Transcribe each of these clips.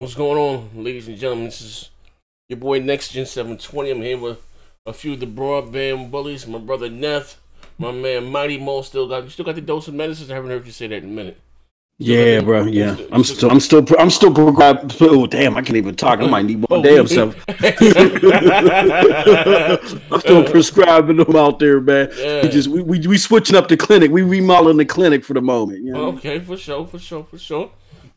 What's going on, ladies and gentlemen? This is your boy Next Gen 720. I'm here with a few of the broadband bullies. My brother Neth, my man Mighty Mo. Still got the dose of medicine. I haven't heard you say that in a minute. Yeah, bro. Yeah, I'm still prescribed. Oh, damn! I can't even talk. I might need more damn stuff. I'm still prescribing them out there, man. Yeah. We switching up the clinic. We remodeling the clinic for the moment. You know? Okay, for sure.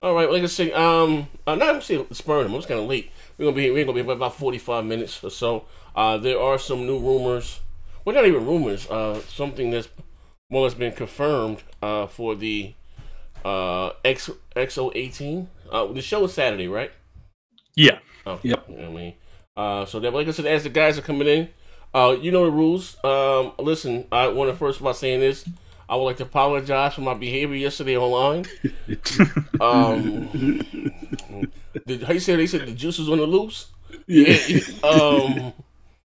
All right, like I say, now I'm saying spurring them. I'm just kind of late. We're gonna be about 45 minutes or so. There are some new rumors. Well, not even rumors. Something that's more or less been confirmed for the X018. The show is Saturday, right? Yeah. Okay. Yep. I mean, so that, like I said, as the guys are coming in, you know the rules. Listen, I want to first by saying this. I would like to apologize for my behavior yesterday online. How you say? They said the juice was on the loose. Yeah.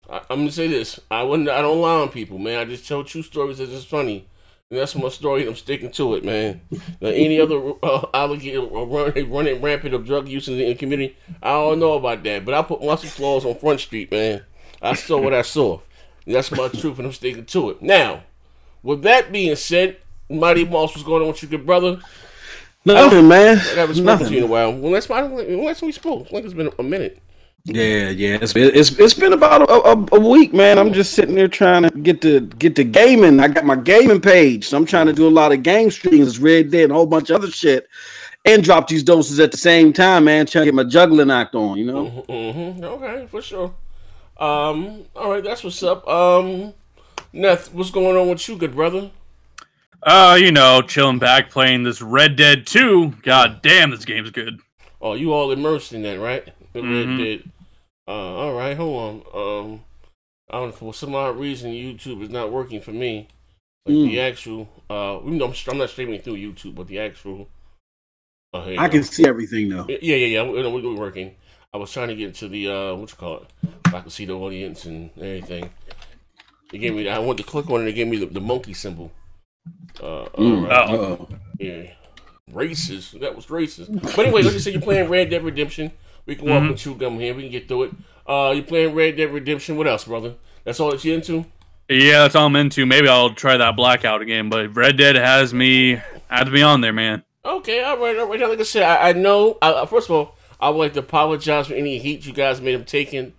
I'm gonna say this. I don't lie on people, man. I just tell true stories that's just funny. And that's my story, and I'm sticking to it, man. Now, any other alligator or running rampant of drug use in the community, I don't know about that. But I put muscle claws on Front Street, man. I saw what I saw. And that's my truth, and I'm sticking to it. Now, with that being said, Mighty Moss, what's going on with you, good brother? Nothing, man. I haven't spoken to you in a while. When last we spoke, like it's been a minute. Yeah. It's been about a week, man. I'm just sitting there trying to get to gaming. I got my gaming page, so I'm trying to do a lot of game streams, Red Dead, and a whole bunch of other shit, and drop these doses at the same time, man. Trying to get my juggling act on, you know. Okay, for sure. All right, that's what's up. Neth, what's going on with you, good brother? You know, chilling back, playing this Red Dead 2. God damn, this game's good. Oh, you all immersed in that, right? Red Dead. All right, hold on. I don't know, for some odd reason, YouTube is not working for me. Like the actual, even though I'm not streaming through YouTube, but the actual. I can see everything though. Yeah. We're working. I was trying to get to the what you call it, so I can see the audience and everything. They gave me. I went to click on it. They gave me the monkey symbol. Yeah, racist. That was racist. But anyway, let's just say you're playing Red Dead Redemption. We can walk with you, come here. We can get through it. You're playing Red Dead Redemption. What else, brother? That's all that you're into? Yeah, that's all I'm into. Maybe I'll try that Blackout again. But Red Dead had to be on there, man. Okay, all right. Now, like I said, I know. First of all, I would like to apologize for any heat you guys may have taken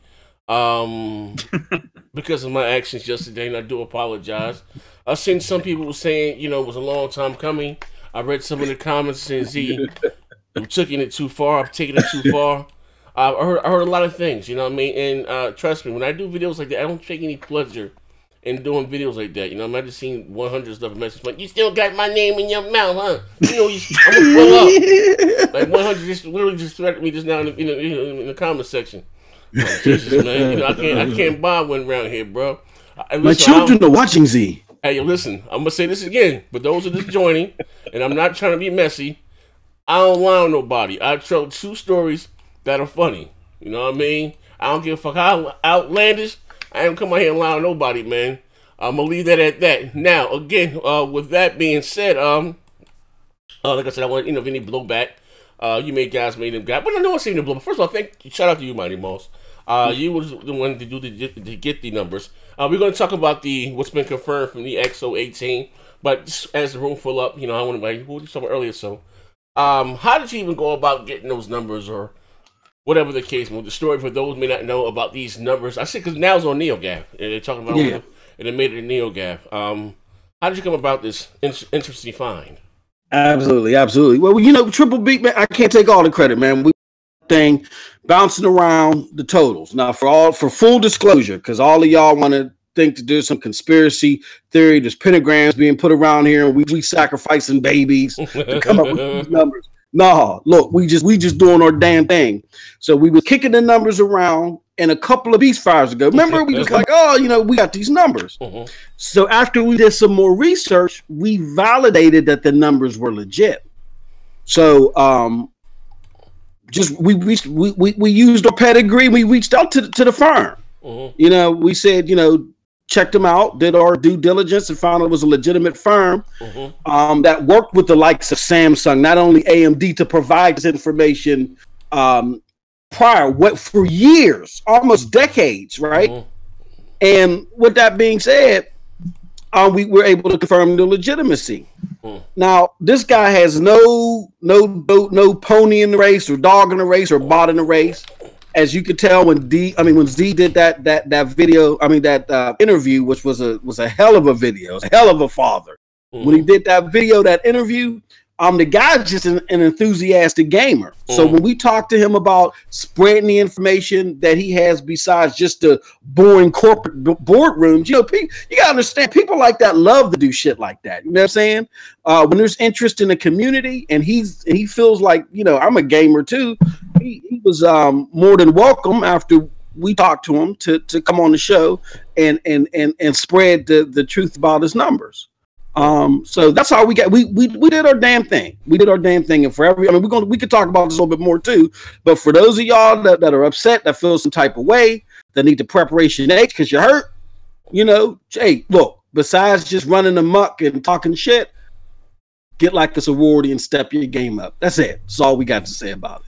because of my actions yesterday, and I do apologize. I've seen some people saying, you know, it was a long time coming. I read some of the comments saying, Z, you took it too far. I've taken it too far. I heard a lot of things, you know what I mean? And trust me, when I do videos like that, I don't take any pleasure in doing videos like that. You know, I just seen 100 stuff messages like, you still got my name in your mouth, huh? You know, I'm gonna pull up. Like 100 just literally just threatened me just now in the comment section. Like, Jesus, man, you know, I can't buy one around here, bro. My children are watching Z. Hey, listen, I'm gonna say this again, but those who are just joining, and I'm not trying to be messy. I don't lie on nobody. I tell true stories that are funny. You know what I mean? I don't give a fuck how outlandish. I ain't come out here and lie on nobody, man. I'm gonna leave that at that. Now, again, with that being said, like I said, I want if any blowback, you guys made them guy, but I know it's even blowback. First of all, shout out to you, Mighty Moss. You was the one to to get the numbers. We're gonna talk about what's been confirmed from the X018, but as the room full up, you know, I want to what we talked about earlier. So, how did you even go about getting those numbers, or whatever the case? Well, the story for those who may not know about these numbers, I see because now it's on NeoGAF, and they're talking about it, and they made it in NeoGAF. How did you come about this interesting find? Absolutely. Well, you know, Triple B, man, I can't take all the credit, man. We thing bouncing around the totals now for full disclosure, because all of y'all want to think that there's some conspiracy theory, there's pentagrams being put around here, and we sacrificing babies to come up with these numbers. No, look, we just doing our damn thing. So we were kicking the numbers around, and a couple of beast fires ago, remember, we was like, oh, you know, we got these numbers. So after we did some more research, we validated that the numbers were legit. So just we used our pedigree. We reached out to the firm. You know, we said, you know, checked them out, did our due diligence, and found it was a legitimate firm that worked with the likes of Samsung, not only AMD, to provide this information prior, what for years, almost decades, right? Mm-hmm. And with that being said, we were able to confirm the legitimacy. Now, this guy has no pony in the race or dog in the race or bot in the race. As you could tell when Z did that video, that interview, which was a hell of a video, it was a hell of a father. Mm-hmm. When he did that video, that interview, the guy's just an enthusiastic gamer. Mm-hmm. So when we talk to him about spreading the information that he has besides just the boring corporate boardrooms, you gotta understand, people like that love to do shit like that. You know what I'm saying? When there's interest in the community and he feels like, I'm a gamer too, he was more than welcome after we talked to him to come on the show and spread the truth about his numbers. So that's how we did our damn thing. We did our damn thing, and for we could talk about this a little bit more too. But for those of y'all that are upset, that feel some type of way, that need the preparation H because you're hurt, hey, look. Besides just running amok and talking shit, get like a sorority and step your game up. That's it. That's all we got to say about it.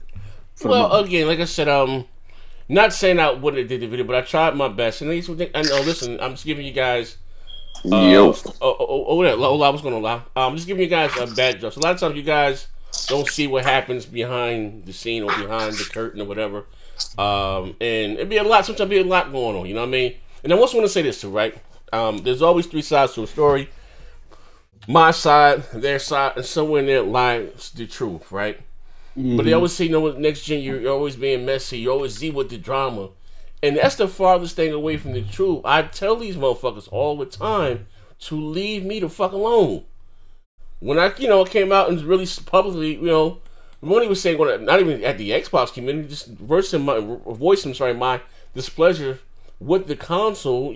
Well, again, like I said, not saying I wouldn't have did the video, but I tried my best. And I know. Listen, I'm just giving you guys. I was gonna lie. I'm just giving you guys a backdrop. So a lot of times you guys don't see what happens behind the scene or behind the curtain or whatever. And it'd be a lot. Sometimes be a lot going on. You know what I mean? And I also want to say this too, right? There's always three sides to a story. My side, their side, and somewhere in there lies the truth, right? Mm-hmm. But they always say, next gen, you're always being messy. You always see with the drama. And that's the farthest thing away from the truth. I tell these motherfuckers all the time to leave me the fuck alone. When I, came out and really publicly, when he was saying, not even at the Xbox community, just voicing my displeasure with the console,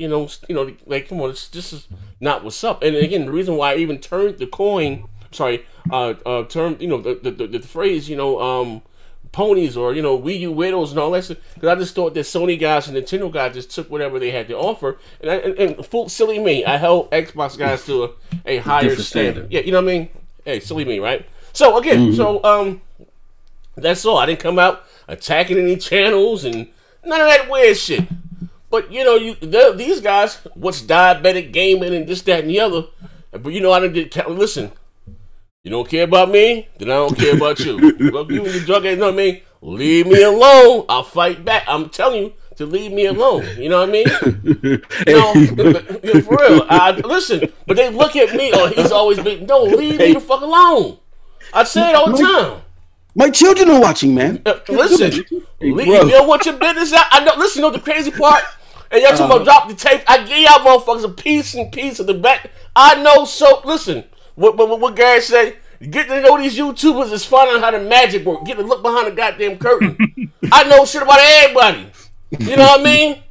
like, come on, this is not what's up. And again, the reason why I even turned the coin, the phrase, ponies or Wii U widows and all that stuff, because I just thought that Sony guys and Nintendo guys just took whatever they had to offer, and full silly me, I held Xbox guys to a higher standard. Yeah, you know what I mean? Hey, silly me, right? So again, that's all. I didn't come out attacking any channels and none of that weird shit. But these guys, what's diabetic gaming and this, that, and the other. But I didn't listen. You don't care about me, then I don't care about you. Look, you and your drug, you know what I mean? Leave me alone. I'll fight back. I'm telling you to leave me alone. You know what I mean? For real. Listen, but they look at me. Oh, he's always been. No, leave me the fuck alone. I say it all the time. My children are watching, man. Listen, you know what your business is? I know. Listen, the crazy part. And y'all talking about drop the tape. I give y'all motherfuckers a piece of the back. I know. So listen. What Gary said, getting to know these YouTubers is finding out how the magic work. Getting to look behind the goddamn curtain. I know shit about everybody. You know what I mean?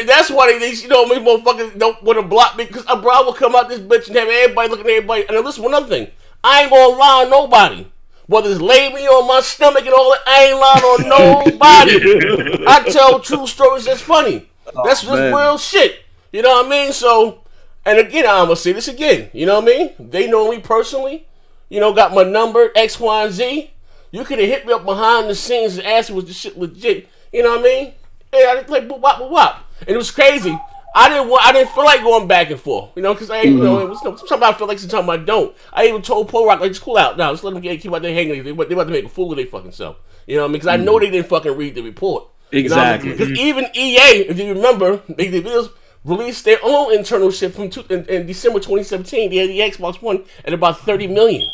That's why they motherfuckers don't want to block me, because I will come out this bitch and have everybody looking at everybody. And listen, one other thing, I ain't gonna lie on nobody. Whether it's lay me on my stomach and all that, I ain't lying on nobody. I tell true stories that's funny. That's just real shit. You know what I mean? So. And again, I'm going to say this again. You know what I mean? They know me personally. Got my number, X, Y, and Z. You could have hit me up behind the scenes and asked me was the shit legit. You know what I mean? And I didn't play boop, wop, boop, wop. And it was crazy. I didn't feel like going back and forth. Because sometimes I feel like sometimes I don't. I even told Pro Rock, like, just cool out. Now, just let them keep out there hanging. They about to make a fool of their fucking self. You know what I mean? Because I know they didn't fucking read the report. Exactly. Because even EA, if you remember, they did videos, released their own internal shit from in December 2017. They had the Xbox One at about 30 million.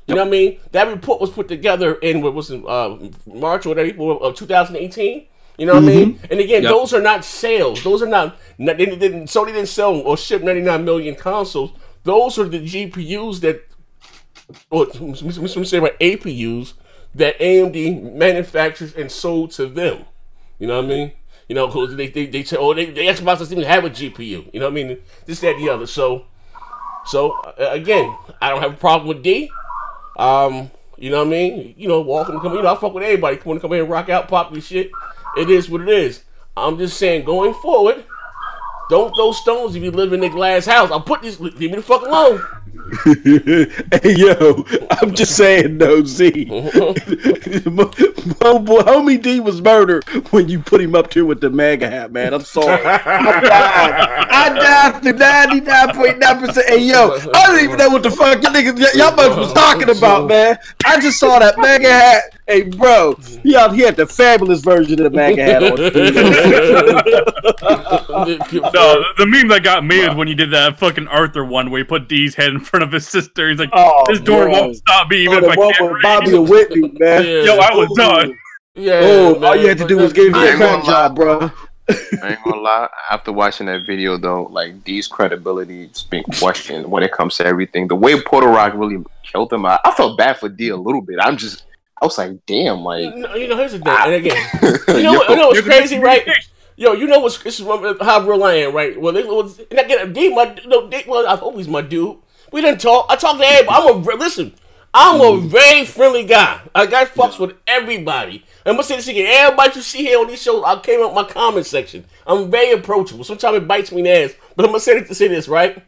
You know what I mean? That report was put together in March or April of 2018. You know what I mean? And again, those are not sales. Those are not Sony didn't sell or ship 99 million consoles. Those are the GPUs that, or let me say about APUs that AMD manufactures and sold to them. You know what I mean? Because they say, the Xbox doesn't even have a GPU. You know what I mean? This, that, and the other. So again, I don't have a problem with D. You know what I mean? Walking to come. I fuck with everybody. Come on, come here and rock out, pop this shit. It is what it is. I'm just saying, going forward, don't throw stones if you live in a glass house. I'll put this. Leave me the fuck alone. Hey, yo, I'm just saying, no, Z. Oh boy, homie D was murdered when you put him up to with the MAGA hat, man. I'm sorry. I died to 99.9%. Hey, yo, I don't even know what the fuck y'all bunch was talking about, man. I just saw that MAGA hat. Hey, bro, he had the fabulous version of the MAGA hat on. No, the meme that got me is when you did that fucking Arthur one where he put D's head in front of his sister. He's like, "This door won't stop me even if I can't read." Bobby and Whitney, man. Yeah. Yo, I was done. Yeah, all you had to do was give me a crack job, bro. I ain't gonna lie. After watching that video, though, like D's credibility is being questioned when it comes to everything. The way Porter Rock really killed him, I felt bad for D a little bit. I was like, damn, like here's the thing. And again, you know what's crazy, right? Yo, you know what's this is how real I am, right? Well, and again, D, I've always my dude. We didn't talk. I talk to everybody. I'm a very friendly guy. I got fucks with everybody. I'm gonna say this again. Everybody you see here on these shows, I came up my comment section. I'm very approachable. Sometimes it bites me in the ass, but I'm gonna say this, right?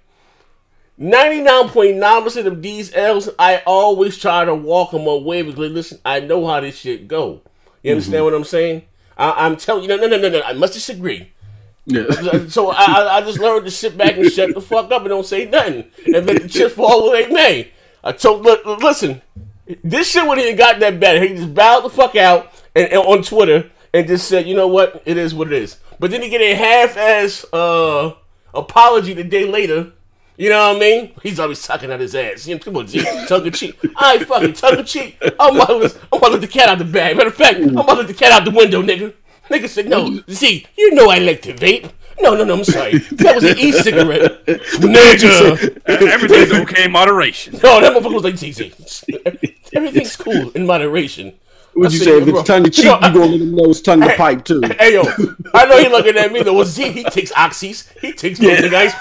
99.9% of these L's, I always try to walk them away because listen, I know how this shit go. You understand what I'm saying? I'm telling you, no. I must disagree. Yeah. So I just learned to sit back and shut the fuck up and don't say nothing, and let the chips fall where they may. Listen, this shit wouldn't even got that bad. He just bowed the fuck out and on Twitter and just said, you know what, it is what it is. But then he get a half-ass apology the day later. You know what I mean? He's always sucking at his ass. Come on, G, tongue in cheek. I ain't fucking tongue in cheek. I'm about to let the cat out the bag. Matter of fact, I'm about to let the cat out the window, nigga. Nigga said, no, see, you know I like to vape. No, I'm sorry. That was an e-cigarette. Nigga. Everything's okay in moderation. No, that motherfucker was like, see, everything's cool in moderation. What'd you say? If it's tongue in cheek, you gonna let him know it's tongue in pipe, too. Hey, yo, I know he looking at me, though. Well, Z, he takes oxys. He takes the guys.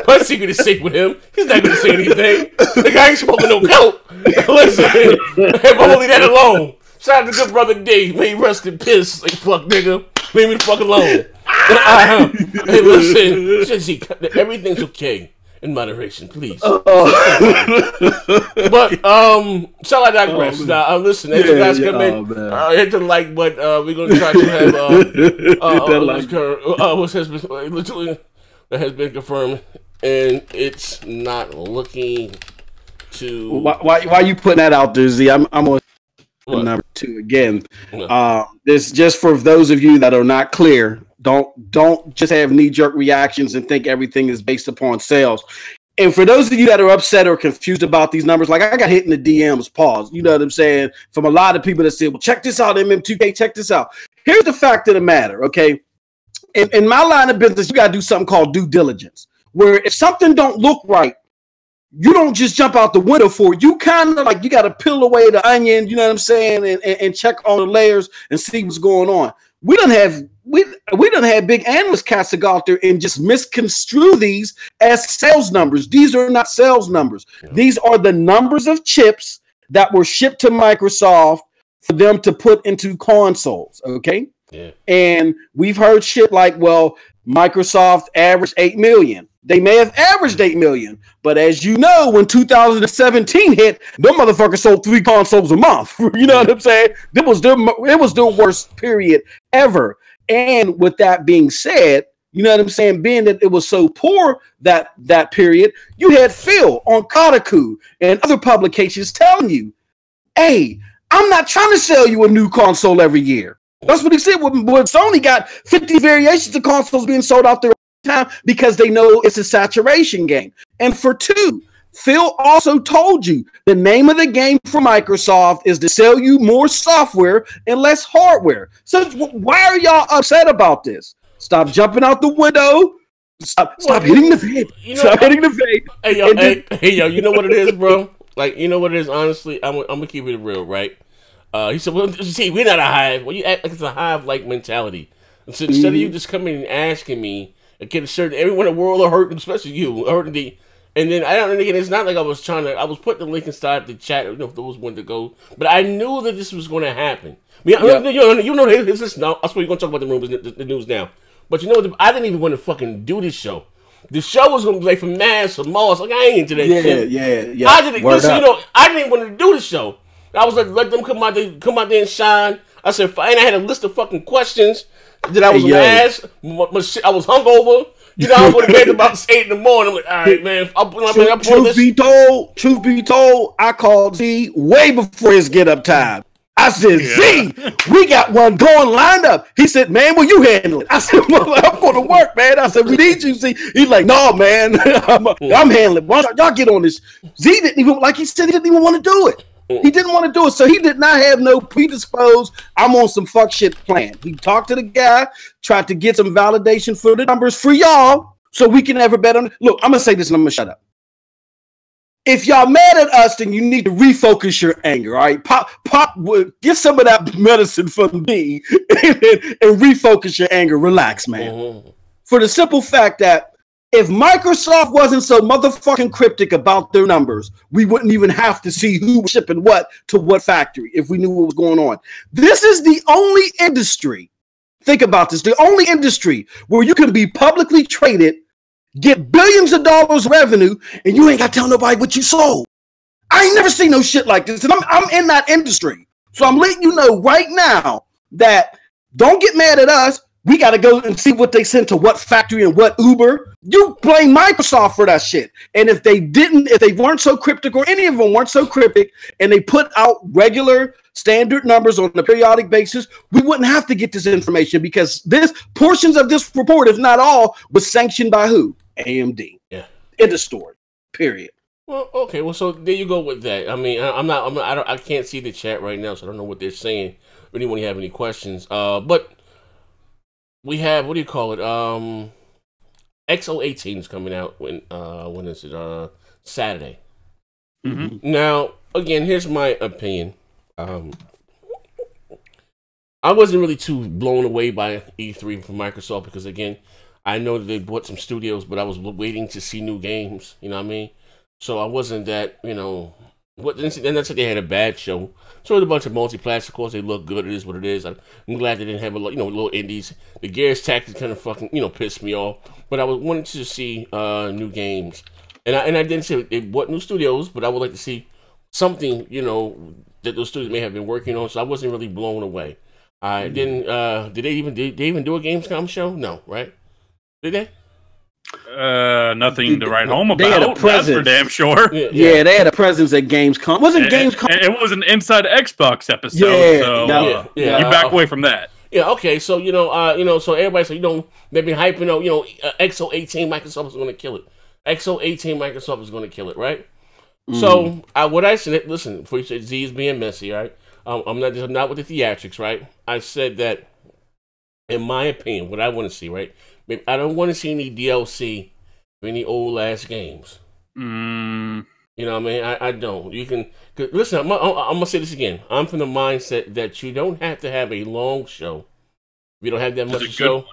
My secret is safe with him. He's not gonna say anything. The guy ain't smoking no coke. Listen, but only that alone. Shout out to good brother D. May he rest in piss. Like fuck, nigga. Leave me the fuck alone. Hey, listen, see, everything's okay in moderation, please. But shall I digress? Now, listen, as you guys come in, hit the like button. We're gonna try to have that has been confirmed, and it's not looking to. Why you putting that out there, Z? I'm on number 2 again. This just for those of you that are not clear. Don't just have knee-jerk reactions and think everything is based upon sales. And for those of you that are upset or confused about these numbers, like I got hit in the DMs, pause. You know what I'm saying? From a lot of people that said, well, check this out, MM2K, check this out. Here's the fact of the matter, okay? In my line of business, you got to do something called due diligence, where if something don't look right, you don't just jump out the window for it. You kind of like, you got to peel away the onion, you know what I'm saying, and check all the layers and see what's going on. We don't have big analyst cats to go out there and just misconstrue these as sales numbers. These are not sales numbers. Yeah. These are the numbers of chips that were shipped to Microsoft for them to put into consoles, okay? Yeah. And we've heard shit like, well, Microsoft averaged 8 million. They may have averaged 8 million, but as you know, when 2017 hit, them motherfuckers sold 3 consoles a month. You know what I'm saying? It was the worst period ever. And with that being said, you know what I'm saying? Being that it was so poor that period, you had Phil on Kotaku and other publications telling you, hey, I'm not trying to sell you a new console every year. That's what he said when Sony got 50 variations of consoles being sold out there all the time because they know it's a saturation game. And for 2, Phil also told you the name of the game for Microsoft is to sell you more software and less hardware. So why are y'all upset about this? Stop jumping out the window. Stop hitting the vape. Stop hitting the vape. Hey, yo, you know what it is, bro? Like, you know what it is, honestly? I'm going to keep it real, right? He said, well, see, we're not a hive. Well, you act like it's a hive-like mentality. And so instead of you just coming and asking me, again, sure, everyone in the world are hurting, especially you, hurting the. And then, it's not like I was putting the link inside the chat, if there was one to go. But I knew that this was going to happen. You know, that's what you're going to talk about the news now. But you know what? I didn't even want to fucking do this show. The show was going to be like from Mass or Moss. Like, I ain't into that shit. Yeah. I didn't even want to do the show. I was like, let them come out there and shine. I said, and I had a list of fucking questions that I was gonna ask. I was hungover. You know, I was going to bed about 8 in the morning. I'm like, all right, man. Truth be told, I called Z way before his get up time. I said, Z, we got one going lined up. He said, man, will you handle it? I said, well, I'm going to work, man. I said, we need you, Z. He's like, no, man, I'm handling it. Why don't y'all get on this? Z didn't even, like he said, he didn't even want to do it. He didn't want to do it, so he did not have no predisposed, I'm on some fuck shit plan. He talked to the guy, tried to get some validation for the numbers for y'all, so we can have a better. Look, I'm going to say this and I'm going to shut up. If y'all mad at us, then you need to refocus your anger, all right? Pop, get some of that medicine from me and refocus your anger. Relax, man. For the simple fact that if Microsoft wasn't so motherfucking cryptic about their numbers, we wouldn't even have to see who was shipping what to what factory if we knew what was going on. This is the only industry, think about this, the only industry where you can be publicly traded, get billions of dollars revenue, and you ain't got to tell nobody what you sold. I ain't never seen no shit like this, and I'm in that industry. So I'm letting you know right now that don't get mad at us. We got to go and see what they sent to what factory and what Uber. You blame Microsoft for that shit. And if they weren't so cryptic, or any of them weren't so cryptic, and they put out regular standard numbers on a periodic basis, we wouldn't have to get this information, because portions of this report, if not all, was sanctioned by who? AMD. Yeah. In the story. Period. Well, okay. Well, so there you go with that. I mean, I can't see the chat right now, so I don't know what they're saying. If anyone have any questions, but we have, what do you call it? X018 is coming out when is it? Saturday. Mm-hmm. Now, again, here's my opinion. I wasn't really too blown away by E3 from Microsoft, because again, I know that they bought some studios, but I was waiting to see new games. You know what I mean? So I wasn't that, and that's like they had a bad show. So it's a bunch of multi-plats. Of course, they look good. It is what it is. I'm glad they didn't have little indies. The Gears Tactics kind of fucking pissed me off. But I wanted to see new games, and I didn't say what new studios, but I would like to see something that those studios may have been working on. So I wasn't really blown away. I didn't. Did they even do a Gamescom show? No, right? Did they? Nothing to write home about. They had a presence. That's for damn sure. Yeah, they had a presence at Gamescom. Wasn't Gamescom? It was an Inside Xbox episode. You back away from that. Yeah, okay. So so everybody, they've been hyping up. X018 Microsoft is going to kill it. X018 Microsoft is going to kill it, right? So what I said, listen, before you said Z is being messy, right? I'm not with the theatrics, right? I said that, in my opinion, what I want to see, right? I don't want to see any DLC of any old ass games. You know what I mean? I don't. You can listen. I'm gonna say this again. I'm from the mindset that you don't have to have a long show. If you don't have that much to show,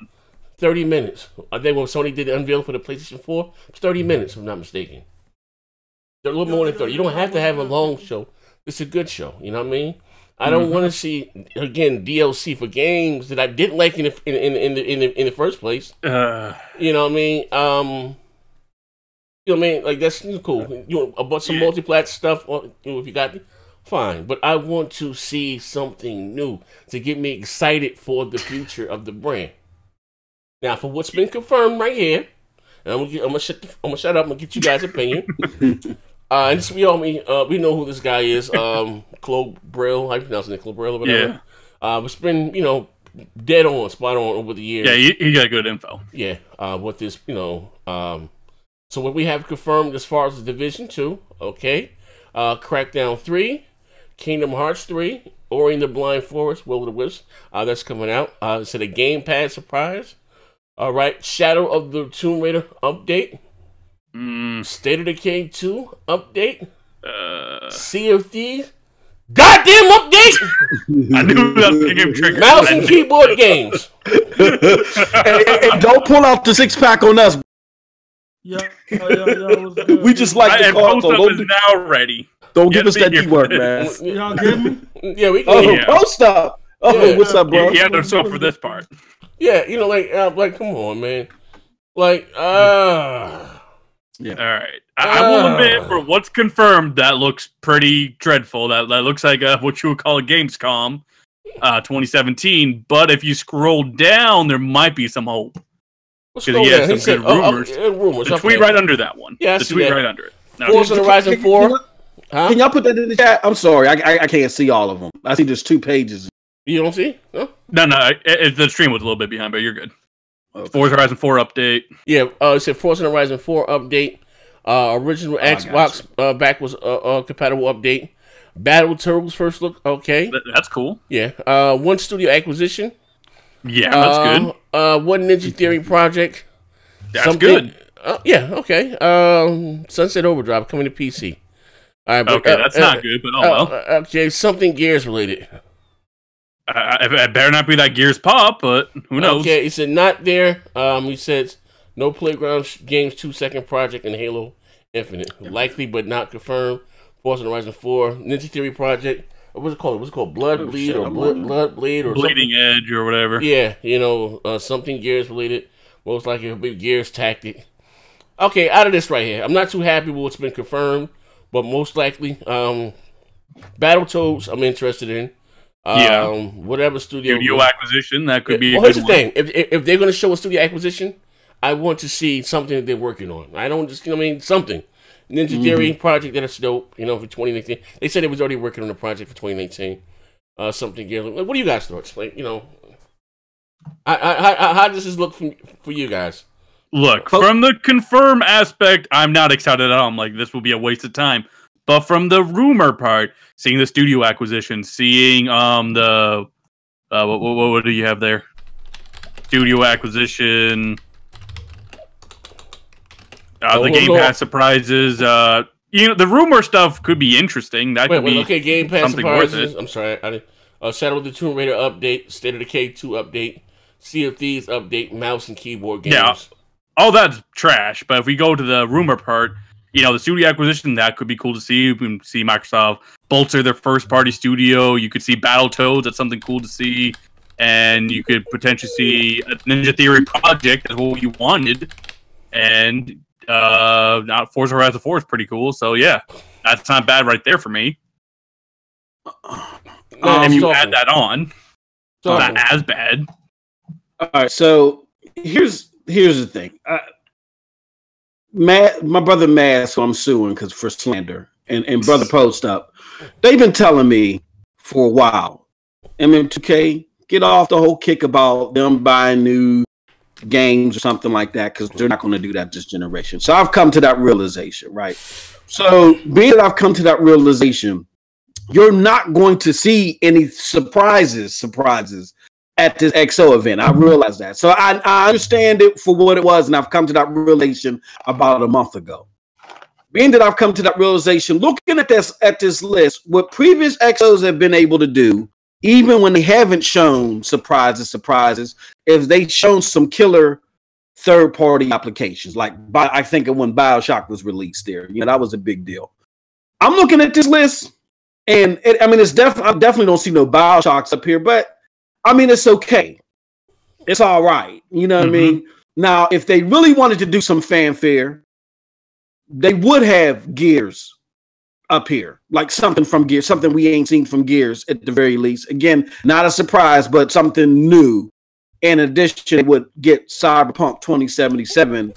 30 minutes. I think when Sony did the unveil for the PlayStation 4, it's 30 minutes, if I'm not mistaken. They're a little more than 30. You don't have to have a long show. It's a good show. You know what I mean? I don't want to see, again, DLC for games that I didn't like in the first place. You know what I mean? You know what I mean? Like, that's cool. About some multi-plat stuff, if you got it, fine. But I want to see something new to get me excited for the future of the brand. Now, for what's been confirmed right here, and I'm gonna shut up. I'm gonna get you guys' opinion. And this, we know who this guy is. Claude Brill, how you pronouncing it? Claude Brill or whatever. Yeah. It's been dead on, spot on over the years. Yeah, he got good info. Yeah. With this, so what we have confirmed as far as the Division 2, okay, Crackdown 3, Kingdom Hearts 3, Ori and the Blind Forest, Will of the Wisps, that's coming out. It's a Game Pass surprise. All right, Shadow of the Tomb Raider update. State of Decay 2 update. Sea of Thieves. Goddamn update! I knew that was the game trigger. Mouse and keyboard games. And don't pull out the 6-pack on us. Yeah. We just like the console. Is now ready. Don't give us that D-word, man. Y'all get me? Yeah, we can. Post up. What's up, bro? He had no stuff for this part. Yeah, like come on, man. Like, Yeah. All right. I will admit, for what's confirmed, that looks pretty dreadful. That looks like what you would call a Gamescom 2017. But if you scroll down, there might be some hope. Because he has some good rumors. Rumors. The tweet right under that one. Yeah, the tweet right under it. No, Forza Horizon 4. Can y'all put that in the chat? I'm sorry, I can't see all of them. I see just 2 pages. You don't see? No. The stream was a little bit behind, but you're good. Okay. Forza Horizon 4 update. Yeah, it said Forza Horizon 4 update. Original Xbox backwards compatible update. Battletoads first look. Okay, that's cool. Yeah. One studio acquisition. Yeah, that's good. One Ninja Theory project. That's good. Yeah. Okay. Sunset Overdrive coming to PC. All right, but, okay, that's not good, but well. Okay, something Gears related. It better not be that Gears Pop, but who knows? Okay, he said not there. He said no Playground Games 2 project and Halo Infinite. Likely but not confirmed. Forza Horizon 4, Ninja Theory project. What's it called? What's it called? Blood Bleed or Blood Bleed or Bleeding something? Edge or whatever. Yeah, something Gears related. Most likely it'll be Gears Tactic. Okay, out of this right here, I'm not too happy with what's been confirmed, but most likely, Battletoads I'm interested in. Whatever studio acquisition, that could be. Well, here's the thing: if they're going to show a studio acquisition, I want to see something that they're working on. I don't just, something. Ninja Theory project that is dope. For 2019, they said it was already working on a project for 2019. Something. Like, what do you guys thoughts? Like, how does this look for you guys? Look, from the confirm aspect, I'm not excited at all. I'm like, this will be a waste of time. But from the rumor part, seeing the studio acquisition, seeing what do you have there? Studio acquisition, the Game Pass surprises. The rumor stuff could be interesting. That could be okay. Game Pass something surprises. worth it. I'm sorry. Shadow of the Tomb Raider update, State of Decay 2 update, Sea of Thieves update, mouse and keyboard games. Yeah, all that's trash. But if we go to the rumor part. The studio acquisition, that could be cool to see. You can see Microsoft bolster their first-party studio. You could see Battletoads. That's something cool to see. And you could potentially see a Ninja Theory project. That's what you wanted. And Forza Horizon 4 is pretty cool. So, yeah, that's not bad right there for me. If you add that on, it's not as bad. All right, so here's the thing. My brother Mass, who I'm suing for slander, and brother Post Up, they've been telling me for a while, MM2K, get off the whole kick about them buying new games or something like that, because they're not going to do that this generation. So I've come to that realization, right? So being that I've come to that realization, you're not going to see any surprises at this XO event. I realize that. So I understand it for what it was, and I've come to that realization about a month ago. Being that I've come to that realization, looking at this list, what previous XOs have been able to do, even when they haven't shown surprises, if they've shown some killer third-party applications, like I think of when BioShock was released there. That was a big deal. I'm looking at this list, and it's definitely, I definitely don't see no BioShocks up here, but it's okay. It's all right. You know what I mean? Now, if they really wanted to do some fanfare, they would have Gears up here. Like something from Gears, something we ain't seen from Gears at the very least. Again, not a surprise, but something new. In addition, they would get Cyberpunk 2077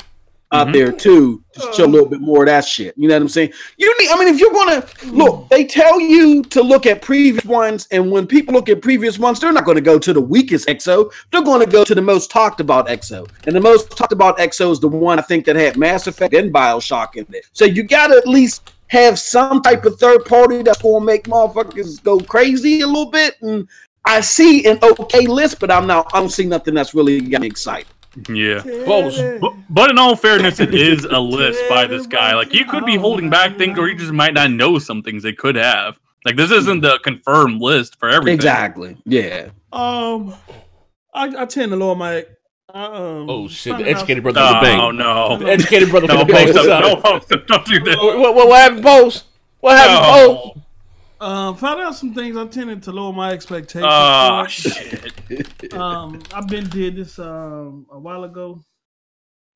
out there too to show a little bit more of that shit. You know what I'm saying? If you're gonna look, they tell you to look at previous ones, and when people look at previous ones, they're not going to go to the weakest XO. They're going to go to the most talked about XO, and the most talked about XO is the one I think that had Mass Effect and BioShock in it. So you got to at least have some type of third party that's going to make motherfuckers go crazy a little bit. And I see an okay list, but I don't see nothing that's really got me excited. Yeah. But in all fairness, it is a list by this guy. Like, you could be holding back things, or you just might not know some things they could have. Like, this isn't the confirmed list for everything. Exactly. Yeah. I tend to lower my. Oh shit! The educated brother with the bank. Oh no! The educated brother with the bank. Don't do that. What happened, Post? What happened, Post? Found out some things. I tended to lower my expectations. Oh shit! I've been did this a while ago.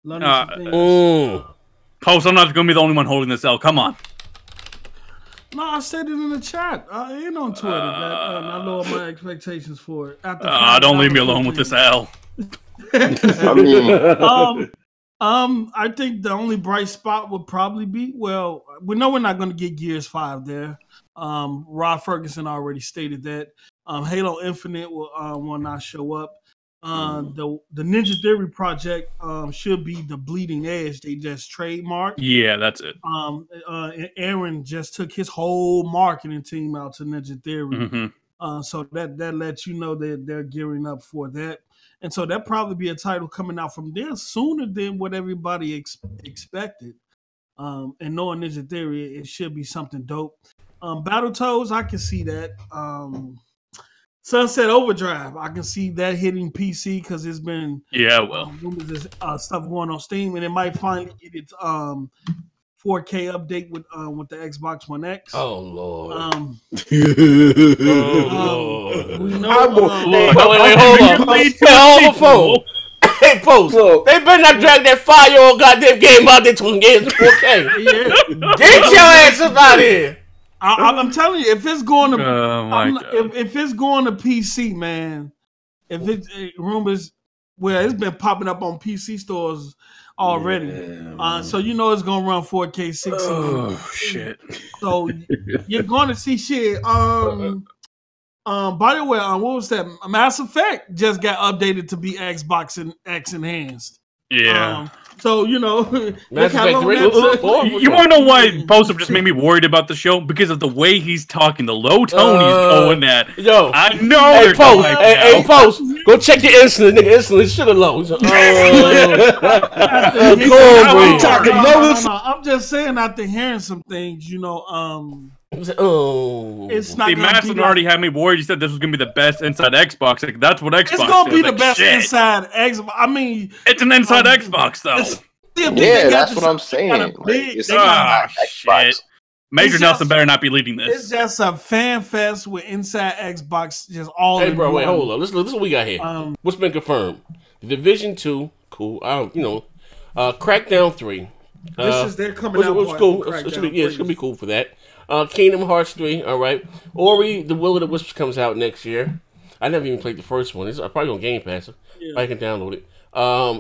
Learning some things. Post, I'm not going to be the only one holding this L. Come on. No, I said it in the chat. I ain't on Twitter that I lowered my expectations for it. Don't leave me alone with this L. I mean, I think the only bright spot would probably be, well, we know we're not going to get Gears 5 there. Rod Ferguson already stated that. Halo Infinite will not show up. The Ninja Theory project should be the Bleeding Edge. They just trademarked. Yeah, that's it. Aaron just took his whole marketing team out to Ninja Theory. Mm-hmm. So that lets you know that they're gearing up for that. And so that'll probably be a title coming out from there sooner than what everybody expected. And knowing Ninja Theory, it should be something dope. Battletoads, I can see that. Sunset Overdrive, I can see that hitting PC because it's been rumors of stuff going on Steam, and it might finally get its 4K update with the Xbox One X. Oh Lord! Lord! We know. Hold on. Hey, Post. They better not drag that 5-year-old goddamn game out there 20 years in 4K. Get your ass up out of here. I'm telling you, if it's going to if it's going to PC, man, if it's rumors, well, it's been popping up on PC stores already, so you know it's gonna run 4K 60. Oh shit! So you're gonna see shit. By the way, what was that? Mass Effect just got updated to be Xbox and X enhanced. Yeah. So, you know, Mass Effect 3, you want to know why Post just made me worried about the show? Because of the way he's talking, the low tone he's going at. Yo, I know. Hey, Post, hey, Post, go check your insulin, nigga. Insulin is sugar low. I'm just saying, after hearing some things, you know, it's not. See, Madison already had me worried. He said this was gonna be the best inside Xbox. Like, that's what Xbox. It's gonna be the best shit. inside Xbox. I mean, it's an inside Xbox though. Yeah, that's what I'm saying. Shit. Major Nelson better not be leading this. It's just a fan fest with inside Xbox, just all. Hey, bro, wait, hold on. Listen what we got here. What's been confirmed? Division 2, cool. Crackdown 3. They're coming out. It's cool. It's gonna be cool for that. Kingdom Hearts 3, all right. Ori, The Will of the Wisps comes out next year. I never even played the first one. It's probably on Game Pass. I can download it.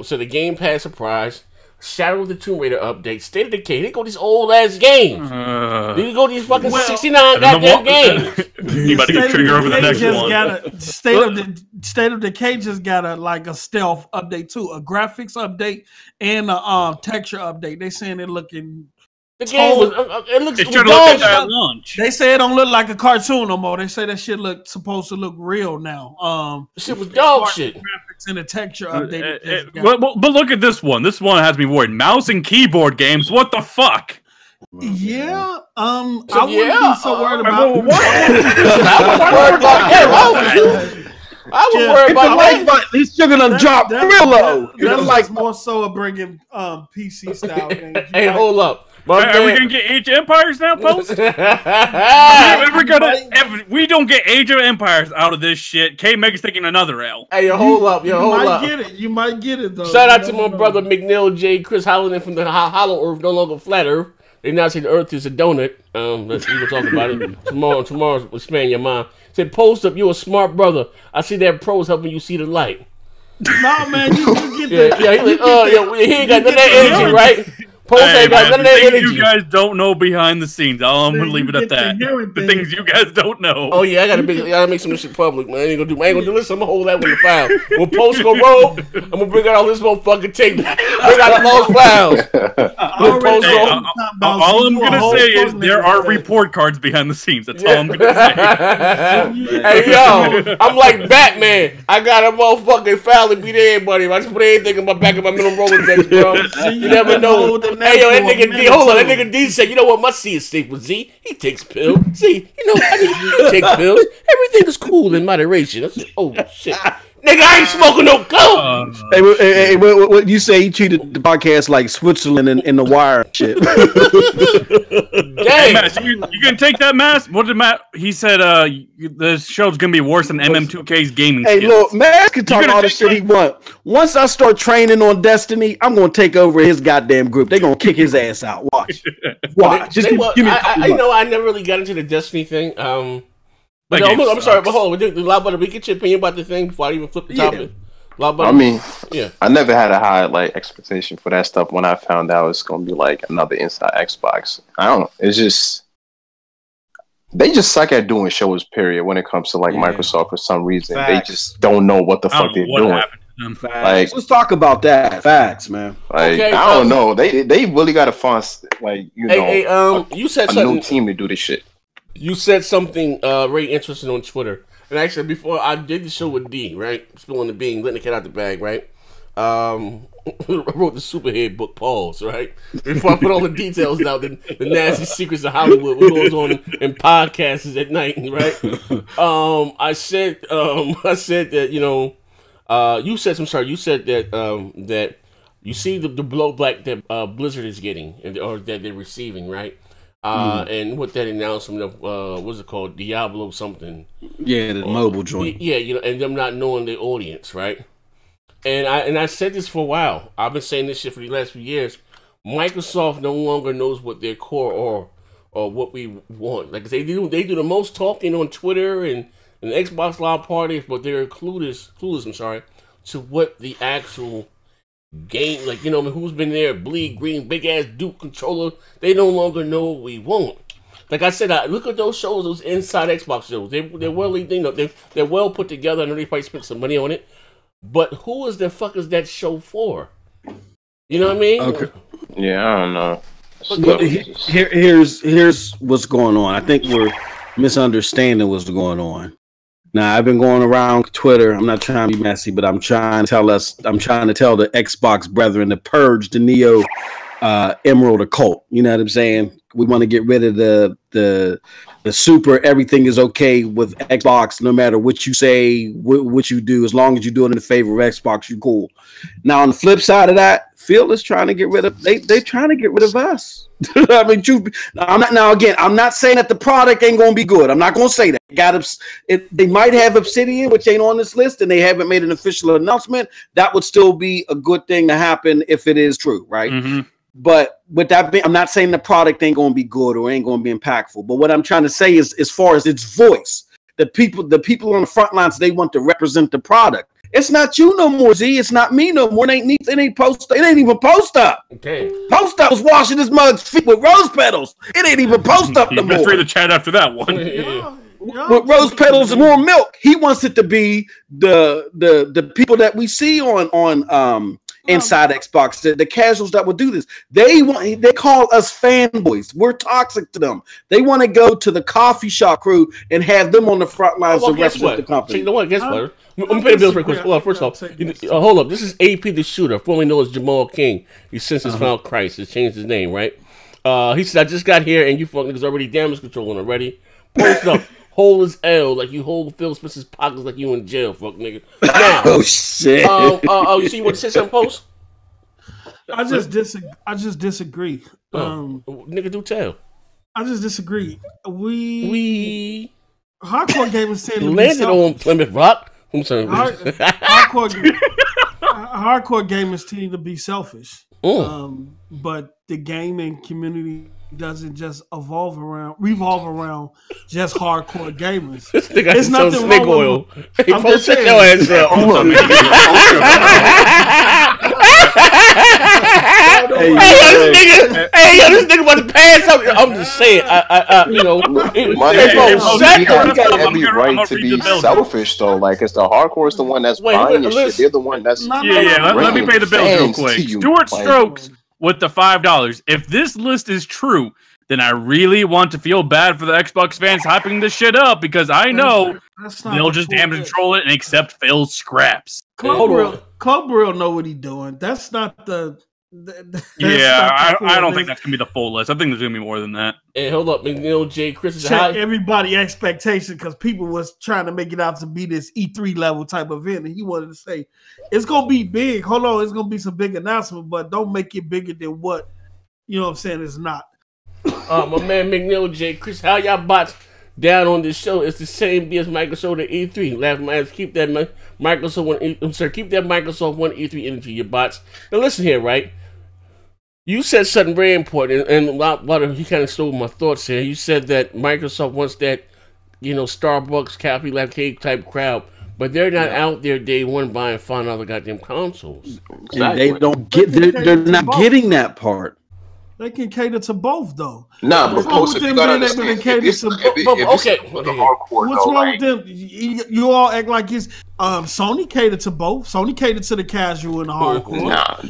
So the Game Pass surprise. Shadow of the Tomb Raider update. State of Decay. They go these old ass games. They go these fucking 69 goddamn games. You about to get trigger over the next one. State of Decay just got a stealth update too, a graphics update and a texture update. They saying they're looking. The game was, it looks at launch. They say it don't look like a cartoon no more. They say that shit supposed to look real now. Shit was dog shit. Graphics and the texture update. But look at this one. This one has me worried. Mouse and keyboard games. What the fuck? Yeah. I wouldn't be so worried about. I would worry about that. These sugar done dropped real low. That's like more so of bringing PC style games. Hey, hold up. Are we gonna get Age of Empires now, Post? We don't get Age of Empires out of this shit. K Mega's taking another L. Hey, hold up. You might get it though. Shout out to my brother McNeil J. Chris Holland from the Hollow Earth, no longer Flat Earth. They now say the Earth is a donut. Let's talk about it tomorrow. Will span your mind. Said, Post up. You a smart brother. I see that pros helping you see the light. Nah, man, you get he ain't got none of that energy, right? Post ain't got none of that energy. You guys don't know behind the scenes. I'm gonna leave it at that. The things you guys don't know. Oh yeah, I gotta make some of this shit public, man. I ain't gonna do this. I'm gonna hold that one in the file. When Post go roll, I'm gonna bring out all this motherfucking tape. Bring out the lost files. All I'm gonna say is there are report cards behind the scenes. That's all I'm gonna say. Hey yo, I'm like Batman. I got a motherfucking file to beat everybody. I just put everything in my back of my middle Rolodex, bro. You never know. Hey yo, that nigga D, hold on, that nigga D said, you know what, my C is safe with Z. He takes pills. Z, you know, he takes pills. Everything is cool in moderation. I said, oh shit. Nigga, I ain't smoking no coke. Hey, what you say? He treated the podcast like Switzerland in the wire and shit. Hey, Matt, you can take that, Matt? What did Matt? He said the show's gonna be worse than MM2K's gaming. Hey, skills. look, Matt can talk all the shit he want. Once I start training on Destiny, I'm gonna take over his goddamn group. They gonna kick his ass out. Watch. Just give me. I never really got into the Destiny thing. But I'm sorry, but hold on. Loud we get your opinion about the thing before I even flip the topic. I mean, I never had a high expectation for that stuff when I found out it's gonna be like another Inside Xbox. I don't know. It's just they just suck at doing shows. Period. When it comes to Microsoft, for some reason, they just don't know what the fuck they're doing. Like, let's talk about that. Facts, man. Like, okay, I don't know. They really got to find you said a new team to do this shit. You said something very interesting on Twitter. And actually, before I did the show with D, right? Spilling the bean, letting the cat out the bag, right? I wrote the Superhead book, pause, right? Before I put all the details out, the nasty secrets of Hollywood, what goes on in podcasts at night, right? I said that, you said that that you see the blowback that Blizzard is getting, or that they're receiving, right? And with that announcement of what's it called, Diablo something? Yeah, the mobile joint. Yeah, and them not knowing the audience, right? And I said this for a while. I've been saying this shit for the last few years. Microsoft no longer knows what their core or what we want. Like they do the most talking on Twitter and Xbox Live parties, but they're clueless. I'm sorry, to what the actual game, who's been there, bleed green, big ass Duke controller. They no longer know what we want. Like I said, look at those shows, those Inside Xbox shows. They're well, they're well put together. I know they probably spent some money on it, but who is the fuck is that show for? You know what I mean? Okay. Yeah, I don't know. Here's what's going on. I think we're misunderstanding what's going on. Now, I've been going around Twitter. I'm not trying to be messy, but I'm trying to tell the Xbox brethren to purge the Neo Emerald occult. You know what I'm saying? We want to get rid of the super. Everything is okay with Xbox, no matter what you say, what you do. As long as you do it in the favor of Xbox, you cool. Now, on the flip side of that, Phil is trying to get rid of. They're trying to get rid of us. I mean, I'm not saying that the product ain't gonna be good. I'm not gonna say that. They might have Obsidian, which ain't on this list, and they haven't made an official announcement. That would still be a good thing to happen if it is true, right? Mm-hmm. But with that being, I'm not saying the product ain't gonna be good or ain't gonna be impactful. But what I'm trying to say is, as far as its voice, the people on the front lines, they want to represent the product. It's not you no more, Z. It's not me no more. It ain't even post up. Okay. Post up was washing his mug's feet with rose petals. It ain't even post up no more. Straight the chat after that one. With rose petals and more milk. He wants it to be the people that we see on Inside Xbox, the casuals that will do this. They call us fanboys. We're toxic to them. They want to go to the coffee shop crew and have them on the front lines to represent the company. So you know what? Guess what? I'm going to pay the bills real quick. Well, first off, hold up. This is AP the Shooter, formerly known as Jamal King. He since has found Christ. He's changed his name, right? He said, I just got here and you fuck niggas already damage controlling already. Post up. Whole as L, like you hold Phil Spencer's pockets like you in jail, fuck nigga. Now, oh shit. You see what says something post? I just disagree. Nigga, do tell. I just disagree. We hardcore gamers tend to landed on Plymouth Rock. I'm sorry. Hardcore gamers tend to be selfish. But the gaming community doesn't just revolve around just hardcore gamers. It's nothing snake oil. Hey, I'm just saying. Your ass up. This nigga about to pass out. I'm just saying. He got every right to be selfish though. Like, it's the hardcore is the one that's buying your shit. They're the one that's Let me pay the bills real quick. Stuart Strokes with the $5. If this list is true, then I really want to feel bad for the Xbox fans hyping this shit up, because I know they'll just damage control it and accept Phil's scraps. Club Real know what he's doing. That's not the Yeah, I don't think that's gonna be the full list. I think there's gonna be more than that. And hold up, Jay, Chris is check everybody expectation because people was trying to make it out to be this E3 level type event, and he wanted to say it's gonna be big. Hold on, it's gonna be some big announcement, but don't make it bigger than what you know what I'm saying it's not. My man McNeil, Jay, Chris, how y'all bots down on this show? It's the same deal as Microsoft at E3. Last man, keep that Microsoft one. Keep that Microsoft one E3 energy, your bots. Now listen here, right? You said something very important, and you kind of stole my thoughts here. You said that Microsoft wants that, Starbucks, Cafe Latte type crowd, but they're not out there day one buying $5 goddamn consoles. Exactly. And they don't get. They're not getting that part. They can cater to both, though. Nah, but close you gotta understand. What's wrong with them? You all act like it's Sony catered to both. Sony catered to the casual and the hardcore. Nah,